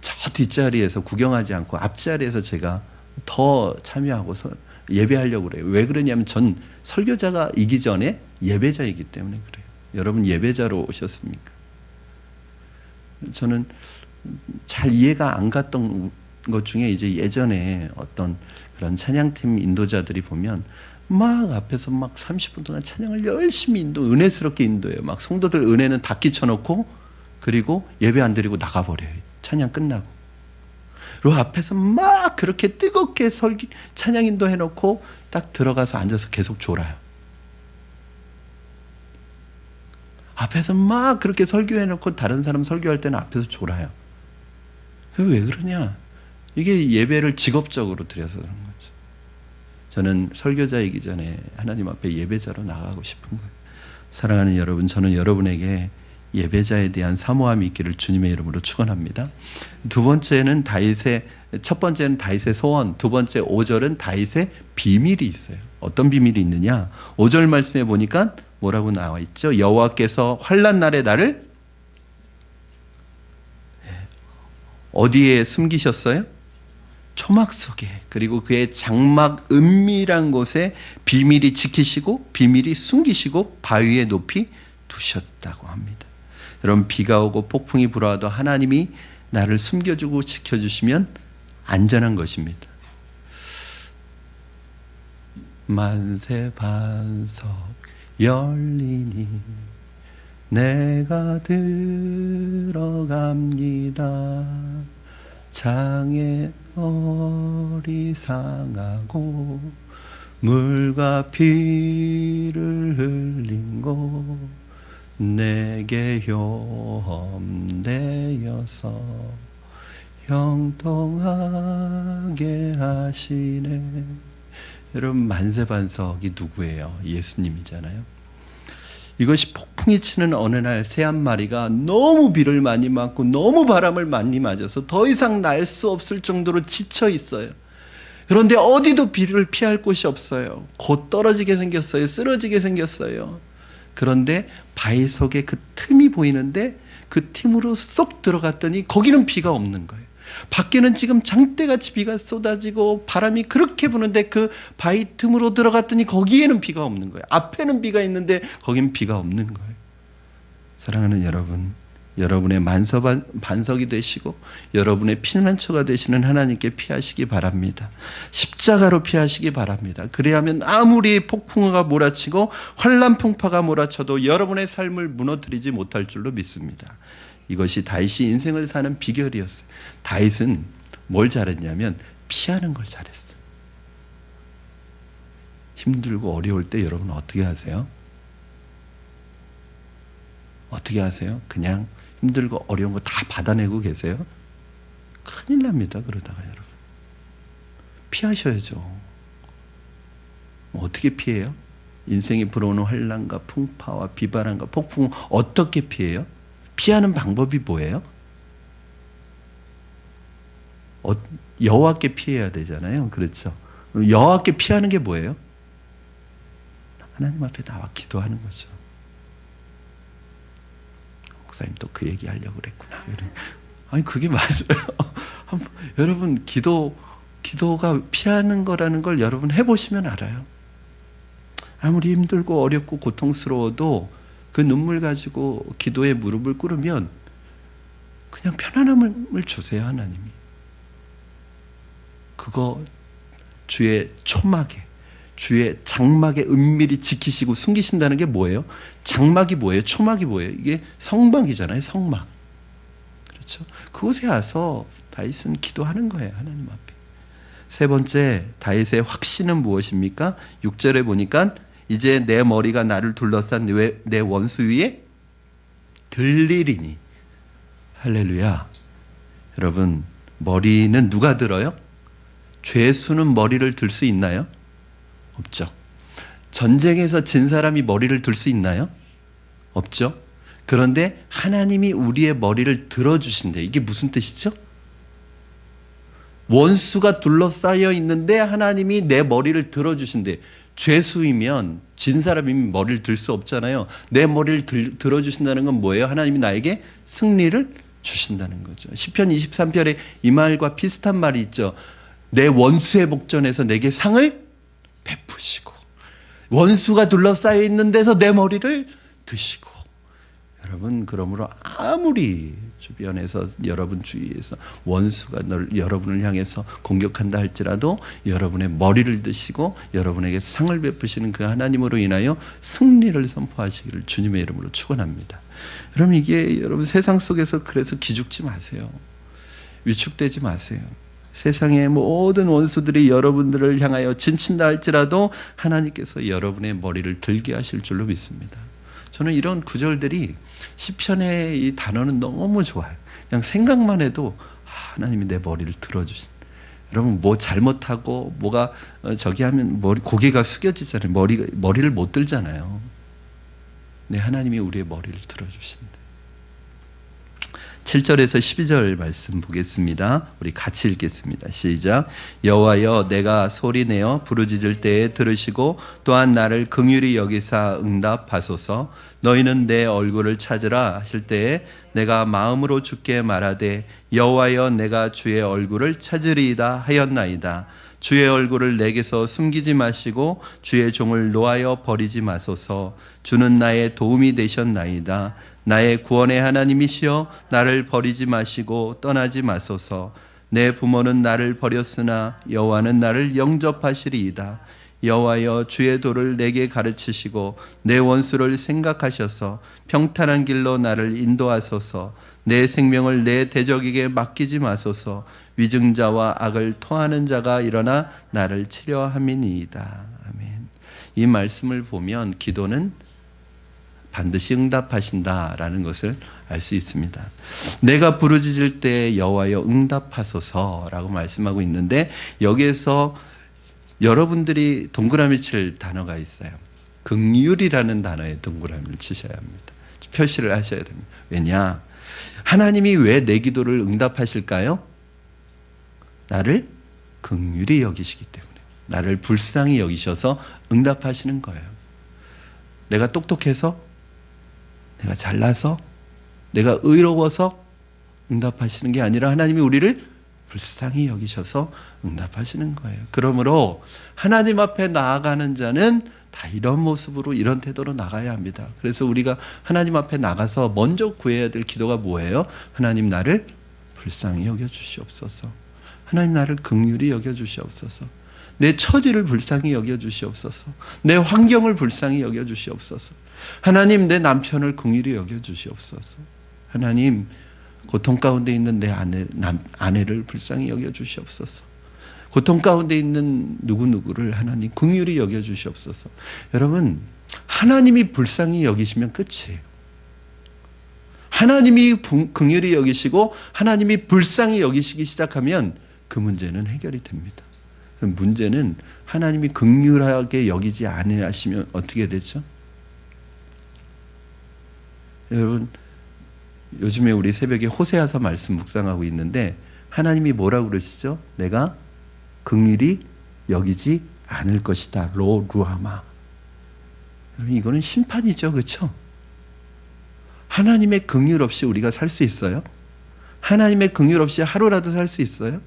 저 뒷자리에서 구경하지 않고 앞자리에서 제가 더 참여하고 예배하려고 그래요. 왜 그러냐면 전 설교자가 이기 전에 예배자이기 때문에 그래요. 여러분 예배자로 오셨습니까? 저는 잘 이해가 안 갔던 것 중에 이제 예전에 어떤 그런 찬양팀 인도자들이 보면 막 앞에서 막 30분 동안 찬양을 열심히 은혜스럽게 인도해요. 막 성도들 은혜는 다 끼쳐놓고 그리고 예배 안 드리고 나가버려요. 찬양 끝나고. 그리고 앞에서 막 그렇게 뜨겁게 찬양 인도해놓고 딱 들어가서 앉아서 계속 졸아요. 앞에서 막 그렇게 설교해놓고 다른 사람 설교할 때는 앞에서 졸아요. 그게 왜 그러냐? 이게 예배를 직업적으로 드려서 그런 거죠. 저는 설교자이기 전에 하나님 앞에 예배자로 나가고 싶은 거예요. 사랑하는 여러분, 저는 여러분에게 예배자에 대한 사모함이 있기를 주님의 이름으로 축원합니다. 첫 번째는 다윗의 소원, 두 번째 5절은 다윗의 비밀이 있어요. 어떤 비밀이 있느냐? 5절 말씀에 보니까 뭐라고 나와 있죠? 여호와께서 환난 날에 나를 어디에 숨기셨어요? 초막 속에, 그리고 그의 장막 은밀한 곳에 비밀이 지키시고 비밀이 숨기시고 바위에 높이 두셨다고 합니다. 여러분 비가 오고 폭풍이 불어와도 하나님이 나를 숨겨주고 지켜주시면 안전한 것입니다. 만세 반석 열리니 내가 들어갑니다. 장애 어리상하고 물과 피를 흘린 곳 내게 험되어서 형통하게 하시네. 여러분 만세반석이 누구예요? 예수님이잖아요. 이것이 폭풍이 치는 어느 날 새 한 마리가 너무 비를 많이 맞고 너무 바람을 많이 맞아서 더 이상 날 수 없을 정도로 지쳐 있어요. 그런데 어디도 비를 피할 곳이 없어요. 곧 떨어지게 생겼어요. 쓰러지게 생겼어요. 그런데 바위 속에 그 틈이 보이는데 그 틈으로 쏙 들어갔더니 거기는 비가 없는 거예요. 밖에는 지금 장대같이 비가 쏟아지고 바람이 그렇게 부는데 그 바위 틈으로 들어갔더니 거기에는 비가 없는 거예요. 앞에는 비가 있는데 거긴 비가 없는 거예요. 사랑하는 여러분, 여러분의 반석이 되시고 여러분의 피난처가 되시는 하나님께 피하시기 바랍니다. 십자가로 피하시기 바랍니다. 그래야면 아무리 폭풍우가 몰아치고 환란 풍파가 몰아쳐도 여러분의 삶을 무너뜨리지 못할 줄로 믿습니다. 이것이 다윗이 인생을 사는 비결이었어요. 다윗은 뭘 잘했냐면 피하는 걸 잘했어요. 힘들고 어려울 때 여러분 어떻게 하세요? 어떻게 하세요? 그냥 힘들고 어려운 거 다 받아내고 계세요? 큰일 납니다. 그러다가 여러분. 피하셔야죠. 어떻게 피해요? 인생이 불어오는 환난과 풍파와 비바람과 폭풍 어떻게 피해요? 피하는 방법이 뭐예요? 여호와께 피해야 되잖아요. 그렇죠? 여호와께 피하는 게 뭐예요? 하나님 앞에 나와 기도하는 거죠. 목사님 또 그 얘기 하려고 그랬구나. 아니 그게 맞아요. 여러분 기도가 피하는 거라는 걸 여러분 해보시면 알아요. 아무리 힘들고 어렵고 고통스러워도 그 눈물 가지고 기도에 무릎을 꿇으면 그냥 편안함을 주세요. 하나님이. 그거 주의 초막에 주의 장막에 은밀히 지키시고 숨기신다는 게 뭐예요? 장막이 뭐예요? 초막이 뭐예요? 이게 성막이잖아요. 성막. 그렇죠? 그곳에 와서 다윗은 기도하는 거예요. 하나님 앞에. 세 번째, 다윗의 확신은 무엇입니까? 6절에 보니까 이제 내 머리가 나를 둘러싼 내 원수 위에 들리리니. 할렐루야. 여러분, 머리는 누가 들어요? 죄수는 머리를 들 수 있나요? 없죠. 전쟁에서 진 사람이 머리를 들 수 있나요? 없죠. 그런데 하나님이 우리의 머리를 들어주신대. 이게 무슨 뜻이죠? 원수가 둘러싸여 있는데 하나님이 내 머리를 들어주신대. 죄수이면 진 사람이면 머리를 들 수 없잖아요. 내 머리를 들어주신다는 건 뭐예요? 하나님이 나에게 승리를 주신다는 거죠. 시편 23편에 이 말과 비슷한 말이 있죠. 내 원수의 목전에서 내게 상을 베푸시고 원수가 둘러싸여 있는 데서 내 머리를 드시고. 여러분, 그러므로 아무리 주변에서 여러분 주위에서 원수가 여러분을 향해서 공격한다 할지라도 여러분의 머리를 드시고 여러분에게 상을 베푸시는 그 하나님으로 인하여 승리를 선포하시기를 주님의 이름으로 축원합니다. 여러분, 이게 여러분 세상 속에서 그래서 기죽지 마세요. 위축되지 마세요. 세상의 모든 원수들이 여러분들을 향하여 진친다 할지라도 하나님께서 여러분의 머리를 들게 하실 줄로 믿습니다. 저는 이런 구절들이 시편의 이 단어는 너무 좋아요. 그냥 생각만 해도 하나님이 내 머리를 들어주신. 여러분, 뭐 잘못하고 뭐가 저기 하면 고개가 숙여지잖아요. 머리를 못 들잖아요. 네, 하나님이 우리의 머리를 들어주신다. 7절에서 12절 말씀 보겠습니다. 우리 같이 읽겠습니다. 시작. 여호와여, 내가 소리내어 부르짖을 때에 들으시고 또한 나를 긍휼히 여기사 응답하소서. 너희는 내 얼굴을 찾으라 하실 때에 내가 마음으로 주께 말하되 여호와여, 내가 주의 얼굴을 찾으리이다 하였나이다. 주의 얼굴을 내게서 숨기지 마시고 주의 종을 노하여 버리지 마소서. 주는 나의 도움이 되셨나이다. 나의 구원의 하나님이시여, 나를 버리지 마시고 떠나지 마소서. 내 부모는 나를 버렸으나 여호와는 나를 영접하시리이다. 여호와여, 주의 도를 내게 가르치시고 내 원수를 생각하셔서 평탄한 길로 나를 인도하소서. 내 생명을 내 대적에게 맡기지 마소서. 위증자와 악을 토하는 자가 일어나 나를 치려함이니이다. 아멘. 이 말씀을 보면 기도는 반드시 응답하신다라는 것을 알 수 있습니다. 내가 부르짖을 때 여호와여 응답하소서라고 말씀하고 있는데, 여기에서 여러분들이 동그라미 칠 단어가 있어요. 긍휼이라는 단어에 동그라미를 치셔야 합니다. 표시를 하셔야 됩니다. 왜냐? 하나님이 왜 내 기도를 응답하실까요? 나를 긍휼히 여기시기 때문에, 나를 불쌍히 여기셔서 응답하시는 거예요. 내가 똑똑해서? 내가 잘나서, 내가 의로워서 응답하시는 게 아니라 하나님이 우리를 불쌍히 여기셔서 응답하시는 거예요. 그러므로 하나님 앞에 나아가는 자는 다 이런 모습으로, 이런 태도로 나가야 합니다. 그래서 우리가 하나님 앞에 나가서 먼저 구해야 될 기도가 뭐예요? 하나님 나를 불쌍히 여겨주시옵소서. 하나님 나를 긍휼히 여겨주시옵소서. 내 처지를 불쌍히 여겨주시옵소서. 내 환경을 불쌍히 여겨주시옵소서. 하나님 내 남편을 긍휼히 여겨주시옵소서. 하나님 고통 가운데 있는 내 아내를 불쌍히 여겨주시옵소서. 고통 가운데 있는 누구누구를 하나님 긍휼히 여겨주시옵소서. 여러분, 하나님이 불쌍히 여기시면 끝이에요. 하나님이 긍휼히 여기시고 하나님이 불쌍히 여기시기 시작하면 그 문제는 해결이 됩니다. 문제는 하나님이 긍휼하게 여기지 않으시면 어떻게 되죠? 여러분, 요즘에 우리 새벽에 호세아서 말씀 묵상하고 있는데 하나님이 뭐라고 그러시죠? 내가 긍휼히 여기지 않을 것이다. 루하마. 여러분, 이거는 심판이죠. 그렇죠? 하나님의 긍휼 없이 우리가 살 수 있어요? 하나님의 긍휼 없이 하루라도 살 수 있어요?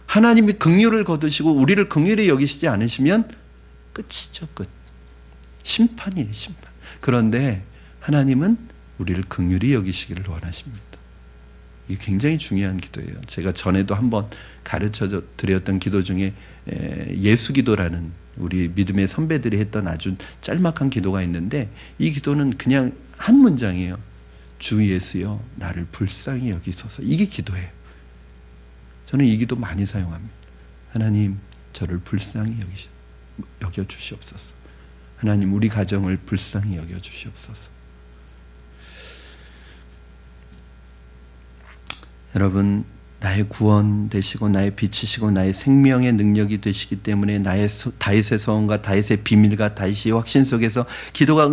하나님이 긍휼을 거두시고 우리를 긍휼히 여기시지 않으시면 끝이죠. 끝. 심판이에요. 심판. 그런데 하나님은 우리를 긍휼히 여기시기를 원하십니다. 이게 굉장히 중요한 기도예요. 제가 전에도 한번 가르쳐 드렸던 기도 중에 예수 기도라는 우리 믿음의 선배들이 했던 아주 짤막한 기도가 있는데, 이 기도는 그냥 한 문장이에요. 주 예수여 나를 불쌍히 여기소서. 이게 기도예요. 저는 이 기도 많이 사용합니다. 하나님 저를 불쌍히 여겨주시옵소서. 하나님 우리 가정을 불쌍히 여겨주시옵소서. 여러분, 나의 구원 되시고 나의 빛이시고 나의 생명의 능력이 되시기 때문에 나의 다윗의 소원과 다윗의 비밀과 다윗의 확신 속에서 기도가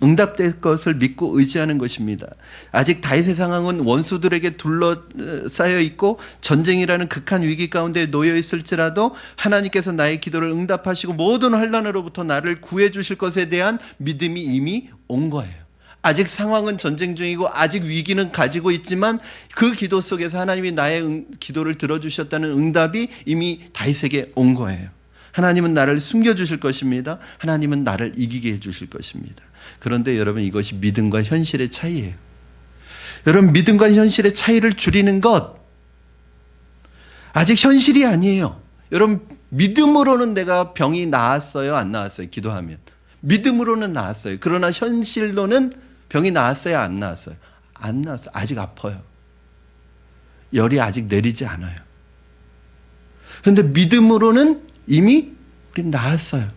응답될 것을 믿고 의지하는 것입니다. 아직 다윗의 상황은 원수들에게 둘러싸여 있고 전쟁이라는 극한 위기 가운데 놓여 있을지라도 하나님께서 나의 기도를 응답하시고 모든 환난으로부터 나를 구해 주실 것에 대한 믿음이 이미 온 거예요. 아직 상황은 전쟁 중이고 아직 위기는 가지고 있지만 그 기도 속에서 하나님이 나의 기도를 들어주셨다는 응답이 이미 다윗에게 온 거예요. 하나님은 나를 숨겨주실 것입니다. 하나님은 나를 이기게 해주실 것입니다. 그런데 여러분, 이것이 믿음과 현실의 차이예요. 여러분, 믿음과 현실의 차이를 줄이는 것, 아직 현실이 아니에요. 여러분, 믿음으로는 내가 병이 나았어요, 안 나았어요? 기도하면 믿음으로는 나았어요. 그러나 현실로는 병이 나았어요, 안 나았어요? 안 나았어요. 아직 아파요. 열이 아직 내리지 않아요. 그런데 믿음으로는 이미 우린 나았어요.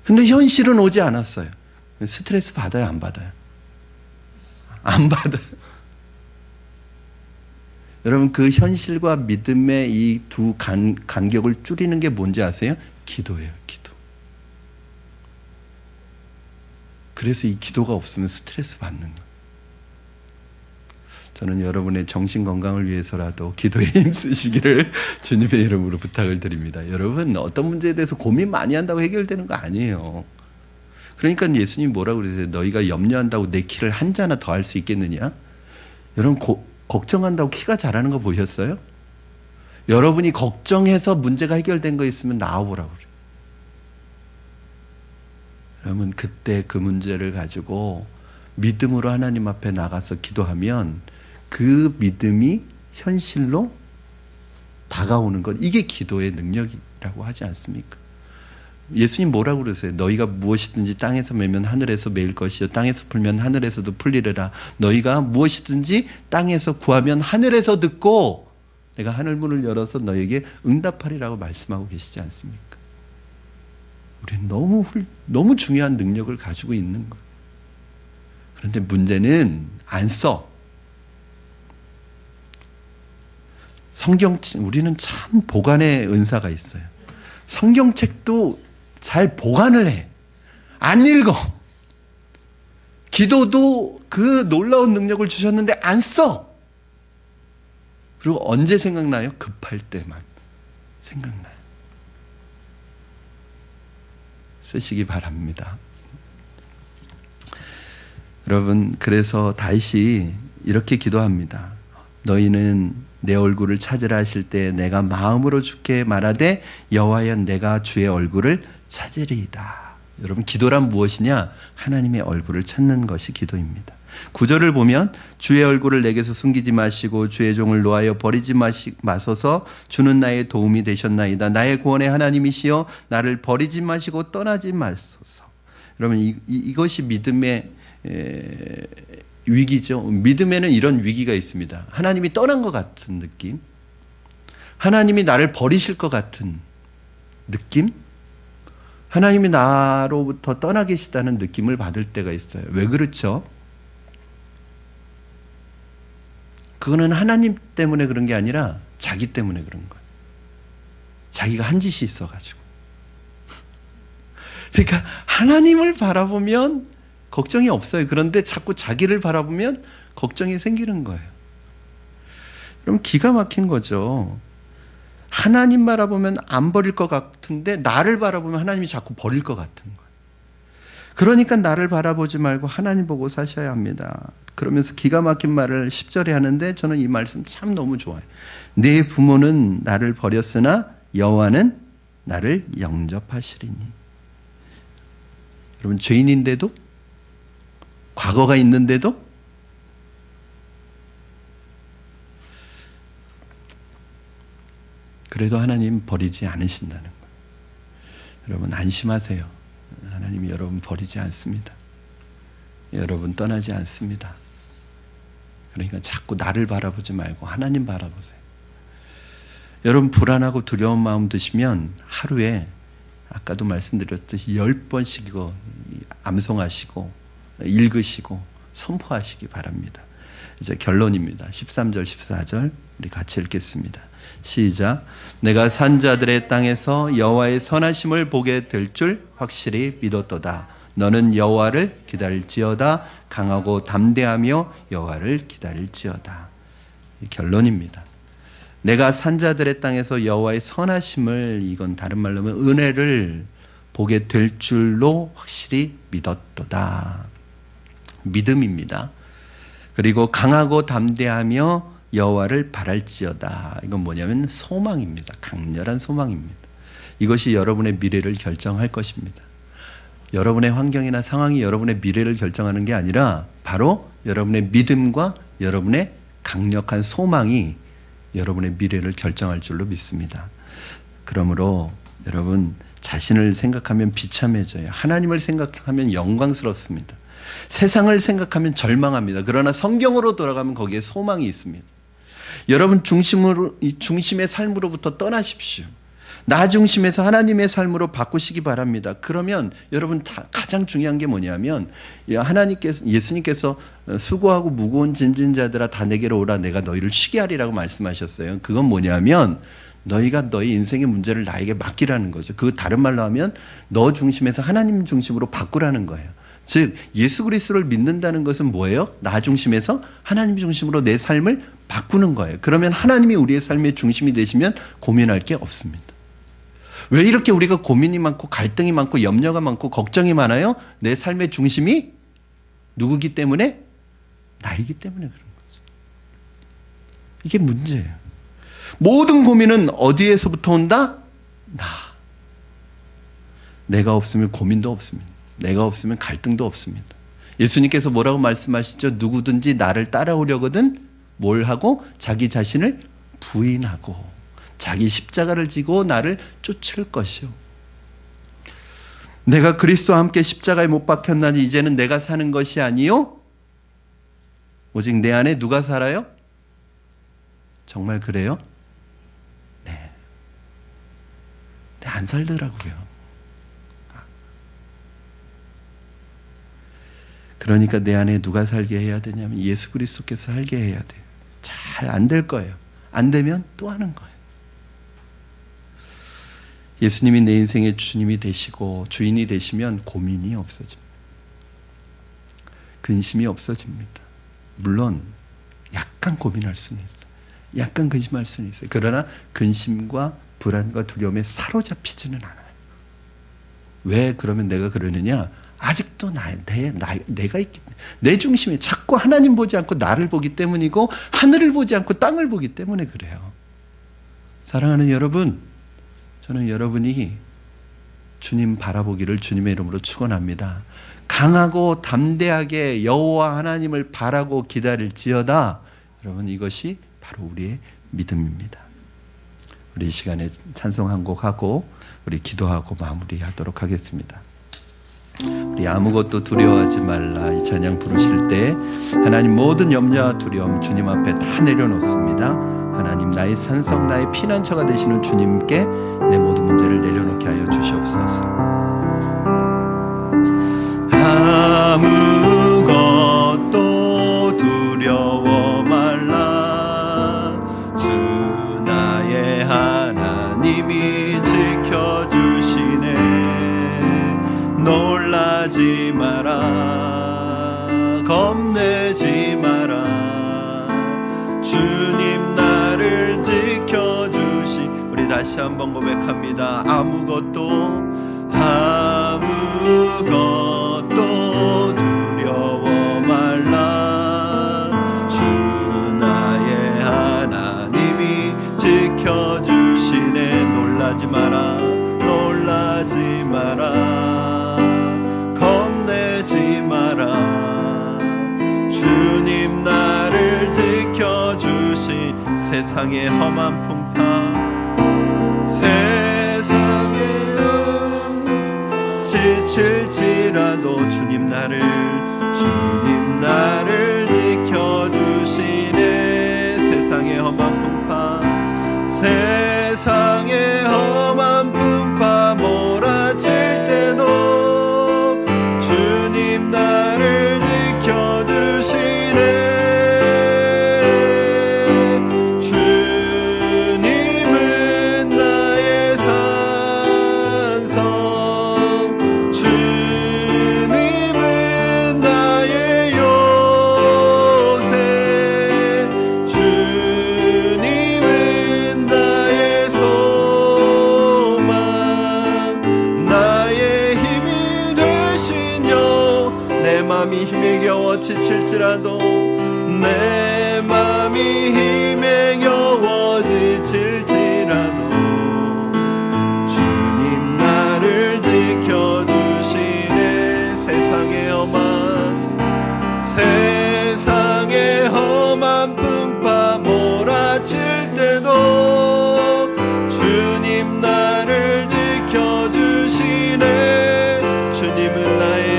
근데 현실은 오지 않았어요. 스트레스 받아요, 안 받아요? 안 받아요. 여러분, 그 현실과 믿음의 이 두 간격을 줄이는 게 뭔지 아세요? 기도예요, 기도. 그래서 이 기도가 없으면 스트레스 받는 거예요. 저는 여러분의 정신 건강을 위해서라도 기도에 힘쓰시기를 주님의 이름으로 부탁을 드립니다. 여러분, 어떤 문제에 대해서 고민 많이 한다고 해결되는 거 아니에요. 그러니까 예수님이 뭐라고 그러세요? 너희가 염려한다고 내 키를 한 자나 더 할 수 있겠느냐? 여러분, 걱정한다고 키가 자라는 거 보셨어요? 여러분이 걱정해서 문제가 해결된 거 있으면 나와보라고 그래요. 여러분, 그때 그 문제를 가지고 믿음으로 하나님 앞에 나가서 기도하면 그 믿음이 현실로 다가오는 것, 이게 기도의 능력이라고 하지 않습니까? 예수님 뭐라고 그러세요? 너희가 무엇이든지 땅에서 매면 하늘에서 매일 것이요 땅에서 풀면 하늘에서도 풀리리라. 너희가 무엇이든지 땅에서 구하면 하늘에서 듣고 내가 하늘문을 열어서 너에게 응답하리라고 말씀하고 계시지 않습니까? 우리는 너무 중요한 능력을 가지고 있는 거예요. 그런데 문제는 안 써. 우리는 참 보관의 은사가 있어요. 성경책도 잘 보관을 해. 안 읽어. 기도도 그 놀라운 능력을 주셨는데 안 써. 그리고 언제 생각나요? 급할 때만 생각나요. 쓰시기 바랍니다. 여러분, 그래서 다윗이 이렇게 기도합니다. 너희는 내 얼굴을 찾으라 하실 때 내가 마음으로 주께 말하되 여호와여 내가 주의 얼굴을 찾으리이다. 여러분, 기도란 무엇이냐? 하나님의 얼굴을 찾는 것이 기도입니다. 9절을 보면 주의 얼굴을 내게서 숨기지 마시고 주의 종을 놓아여 버리지 마소서. 주는 나의 도움이 되셨나이다. 나의 구원의 하나님이시여 나를 버리지 마시고 떠나지 마소서. 여러분, 이것이 믿음의 위기죠. 믿음에는 이런 위기가 있습니다. 하나님이 떠난 것 같은 느낌, 하나님이 나를 버리실 것 같은 느낌, 하나님이 나로부터 떠나 계시다는 느낌을 받을 때가 있어요. 왜 그렇죠? 그거는 하나님 때문에 그런 게 아니라 자기 때문에 그런 거예요. 자기가 한 짓이 있어가지고. 그러니까 하나님을 바라보면 걱정이 없어요. 그런데 자꾸 자기를 바라보면 걱정이 생기는 거예요. 그럼 기가 막힌 거죠. 하나님 바라보면 안 버릴 것 같은데 나를 바라보면 하나님이 자꾸 버릴 것 같은 거예요. 그러니까 나를 바라보지 말고 하나님 보고 사셔야 합니다. 그러면서 기가 막힌 말을 10절에 하는데 저는 이 말씀 참 너무 좋아요. 내 부모는 나를 버렸으나 여호와는 나를 영접하시리니. 여러분, 죄인인데도, 과거가 있는데도 그래도 하나님 버리지 않으신다는 거예요. 여러분, 안심하세요. 하나님이 여러분 버리지 않습니다. 여러분 떠나지 않습니다. 그러니까 자꾸 나를 바라보지 말고 하나님 바라보세요. 여러분, 불안하고 두려운 마음 드시면 하루에 아까도 말씀드렸듯이 10번씩 이거 암송하시고 읽으시고 선포하시기 바랍니다. 이제 결론입니다. 13절 14절 우리 같이 읽겠습니다. 시작. 내가 산자들의 땅에서 여호와의 선하심을 보게 될 줄 확실히 믿었도다. 너는 여호와를 기다릴지어다. 강하고 담대하며 여호와를 기다릴지어다. 이 결론입니다. 내가 산자들의 땅에서 여호와의 선하심을, 이건 다른 말로 하면 은혜를 보게 될 줄로 확실히 믿었도다. 믿음입니다. 그리고 강하고 담대하며 여호와를 바랄지어다. 이건 뭐냐면 소망입니다. 강렬한 소망입니다. 이것이 여러분의 미래를 결정할 것입니다. 여러분의 환경이나 상황이 여러분의 미래를 결정하는 게 아니라 바로 여러분의 믿음과 여러분의 강력한 소망이 여러분의 미래를 결정할 줄로 믿습니다. 그러므로 여러분, 자신을 생각하면 비참해져요. 하나님을 생각하면 영광스럽습니다. 세상을 생각하면 절망합니다. 그러나 성경으로 돌아가면 거기에 소망이 있습니다. 여러분, 중심의 삶으로부터 떠나십시오. 나 중심에서 하나님의 삶으로 바꾸시기 바랍니다. 그러면 여러분, 가장 중요한 게 뭐냐면 예수님께서 수고하고 무거운 짐진 자들아 다 내게로 오라 내가 너희를 쉬게 하리라고 말씀하셨어요. 그건 뭐냐면 너희가 너희 인생의 문제를 나에게 맡기라는 거죠. 그 다른 말로 하면 너 중심에서 하나님 중심으로 바꾸라는 거예요. 즉 예수 그리스도를 믿는다는 것은 뭐예요? 나 중심에서 하나님 중심으로 내 삶을 바꾸는 거예요. 그러면 하나님이 우리의 삶의 중심이 되시면 고민할 게 없습니다. 왜 이렇게 우리가 고민이 많고 갈등이 많고 염려가 많고 걱정이 많아요? 내 삶의 중심이 누구기 때문에? 나이기 때문에 그런 거죠. 이게 문제예요. 모든 고민은 어디에서부터 온다? 나. 내가 없으면 고민도 없습니다. 내가 없으면 갈등도 없습니다. 예수님께서 뭐라고 말씀하시죠? 누구든지 나를 따라오려거든 뭘 하고? 자기 자신을 부인하고 자기 십자가를 지고 나를 쫓을 것이요. 내가 그리스도와 함께 십자가에 못 박혔나니 이제는 내가 사는 것이 아니요 오직 내 안에 누가 살아요? 정말 그래요? 네. 안 살더라고요. 그러니까 내 안에 누가 살게 해야 되냐면 예수 그리스도께서 살게 해야 돼요. 잘 안 될 거예요. 안 되면 또 하는 거예요. 예수님이 내 인생의 주님이 되시고 주인이 되시면 고민이 없어집니다. 근심이 없어집니다. 물론 약간 고민할 수는 있어요. 약간 근심할 수는 있어요. 그러나 근심과 불안과 두려움에 사로잡히지는 않아요. 왜 그러면 내가 그러느냐? 아직도 내가 있기 때문에, 내 중심이 자꾸 하나님 보지 않고 나를 보기 때문이고 하늘을 보지 않고 땅을 보기 때문에 그래요. 사랑하는 여러분, 저는 여러분이 주님 바라보기를 주님의 이름으로 축원합니다. 강하고 담대하게 여호와 하나님을 바라고 기다릴지어다. 여러분, 이것이 바로 우리의 믿음입니다. 우리 이 시간에 찬송 한 곡 하고 우리 기도하고 마무리하도록 하겠습니다. 우리 아무것도 두려워하지 말라 이 찬양 부르실 때 하나님 모든 염려와 두려움 주님 앞에 다 내려놓습니다. 하나님, 나의 산성, 나의 피난처가 되시는 주님께 내 모든 문제를 내려놓게 하여 주시옵소서. 아무것도 두려워 말라. 주 나의 하나님이 지켜주시네. 놀라지 마라. 겁내지 마라. 주님 나를 지켜주시. 우리 다시 한번 고백합니다. 아무것도 두려워 말라. 주 나의 하나님이 지켜주시네. 놀라지 마라. 놀라지 마라. 겁내지 마라. 주님 나를 지켜주시. 세상의 험한 풍파, 지칠지라도 주님 나를 지켜주시네. 세상의 험한 풍파, 세상의 험한 풍파 몰아칠 때도 주님 나를 지켜주시네. 주님은 나의 산성, 힘에 겨워 지칠지라도 내 맘이 힘에 겨워 지칠지라도 주님 나를 지켜주시네. 세상의 험한 풍파 몰아칠 때도 주님 나를 지켜주시네. 주님은 나의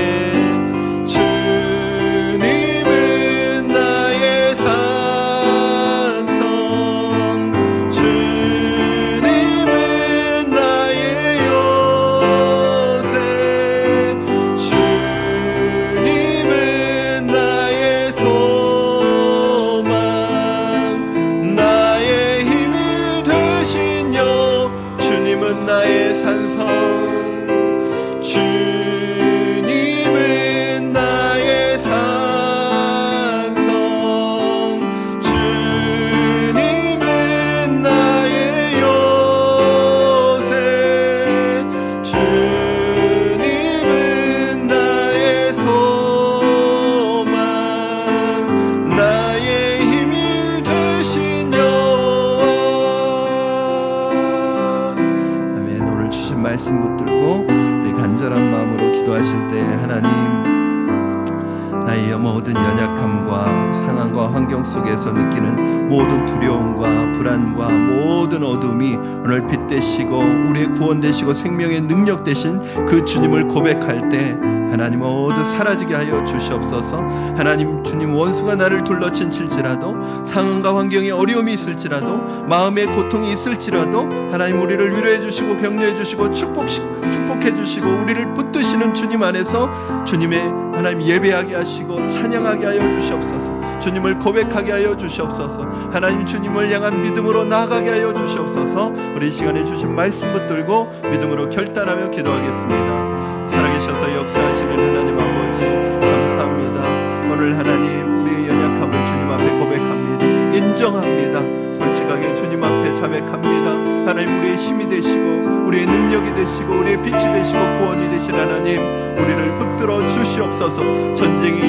말씀 붙들고 우리 간절한 마음으로 기도하실 때 하나님, 나의 모든 연약함과 상황과 환경 속에서 느끼는 모든 두려움과 불안과 모든 어둠이 오늘 빛 되시고 우리의 구원 되시고 생명의 능력 되신 그 주님을 고백할 때 하나님 모두 사라지게 하여 주시옵소서. 하나님, 주님 원수가 나를 둘러친 칠지라도 상황과 환경에 어려움이 있을지라도 마음의 고통이 있을지라도 하나님 우리를 위로해 주시고 격려해 주시고 축복해 주시고 우리를 붙드시는 주님 안에서 주님의 하나님 예배하게 하시고 찬양하게 하여 주시옵소서. 주님을 고백하게 하여 주시옵소서. 하나님 주님을 향한 믿음으로 나아가게 하여 주시옵소서. 우리 이 시간에 주신 말씀 붙들고 믿음으로 결단하며 기도하겠습니다. 살아계셔서 역사하시는 하나님 아버지 감사합니다. 오늘 하나님 우리의 연약함을 주님 앞에 고백합니다. 인정합니다. 솔직하게 주님 앞에 자백합니다. 하나님 우리의 힘이 되시고 우리의 능력이 되시고 우리의 빛이 되시고 구원이 되신 하나님, 우리를 붙들어 주시옵소서. 전쟁이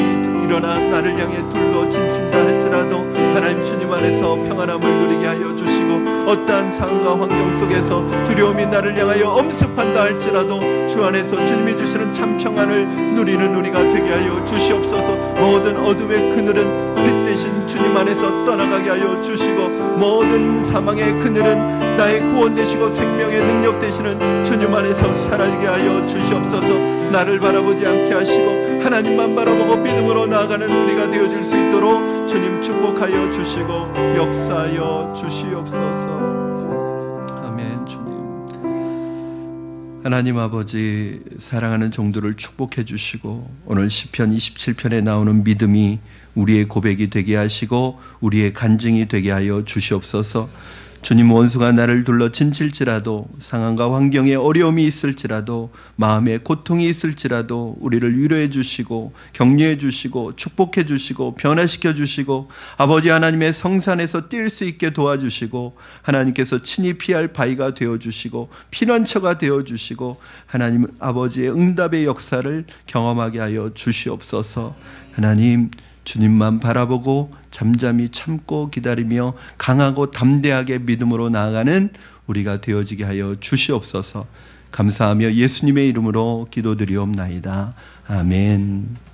일어나 나를 향해 둘러 진친다 할지라도 하나님 주님 안에서 평안함을 누리게 하여 주시고, 어떠한 상황과 환경 속에서 두려움이 나를 향하여 엄습한다 할지라도 주 안에서 주님이 주시는 참 평안을 누리는 우리가 되게 하여 주시옵소서. 모든 어둠의 그늘은 빛 대신 주님 안에서 떠나가게 하여 주시고, 모든 사망의 그늘은 나의 구원 되시고 생명의 능력 되시는 주님 안에서 사라지게 하여 주시옵소서. 나를 바라보지 않게 하시고 하나님만 바라보고 믿음으로 나아가는 우리가 되어줄 수 있도록 주님 축복하여 주시고 역사하여 주시옵소서. 아멘. 주님, 하나님 아버지, 사랑하는 종들을 축복해 주시고 오늘 시편 27편에 나오는 믿음이 우리의 고백이 되게 하시고 우리의 간증이 되게 하여 주시옵소서. 주님, 원수가 나를 둘러 진칠지라도, 상황과 환경에 어려움이 있을지라도, 마음에 고통이 있을지라도 우리를 위로해 주시고 격려해 주시고 축복해 주시고 변화시켜 주시고 아버지 하나님의 성산에서 뛸 수 있게 도와주시고 하나님께서 친히 피할 바위가 되어 주시고 피난처가 되어 주시고 하나님 아버지의 응답의 역사를 경험하게 하여 주시옵소서. 하나님, 주님만 바라보고 잠잠히 참고 기다리며 강하고 담대하게 믿음으로 나아가는 우리가 되어지게 하여 주시옵소서. 감사하며 예수님의 이름으로 기도드리옵나이다. 아멘.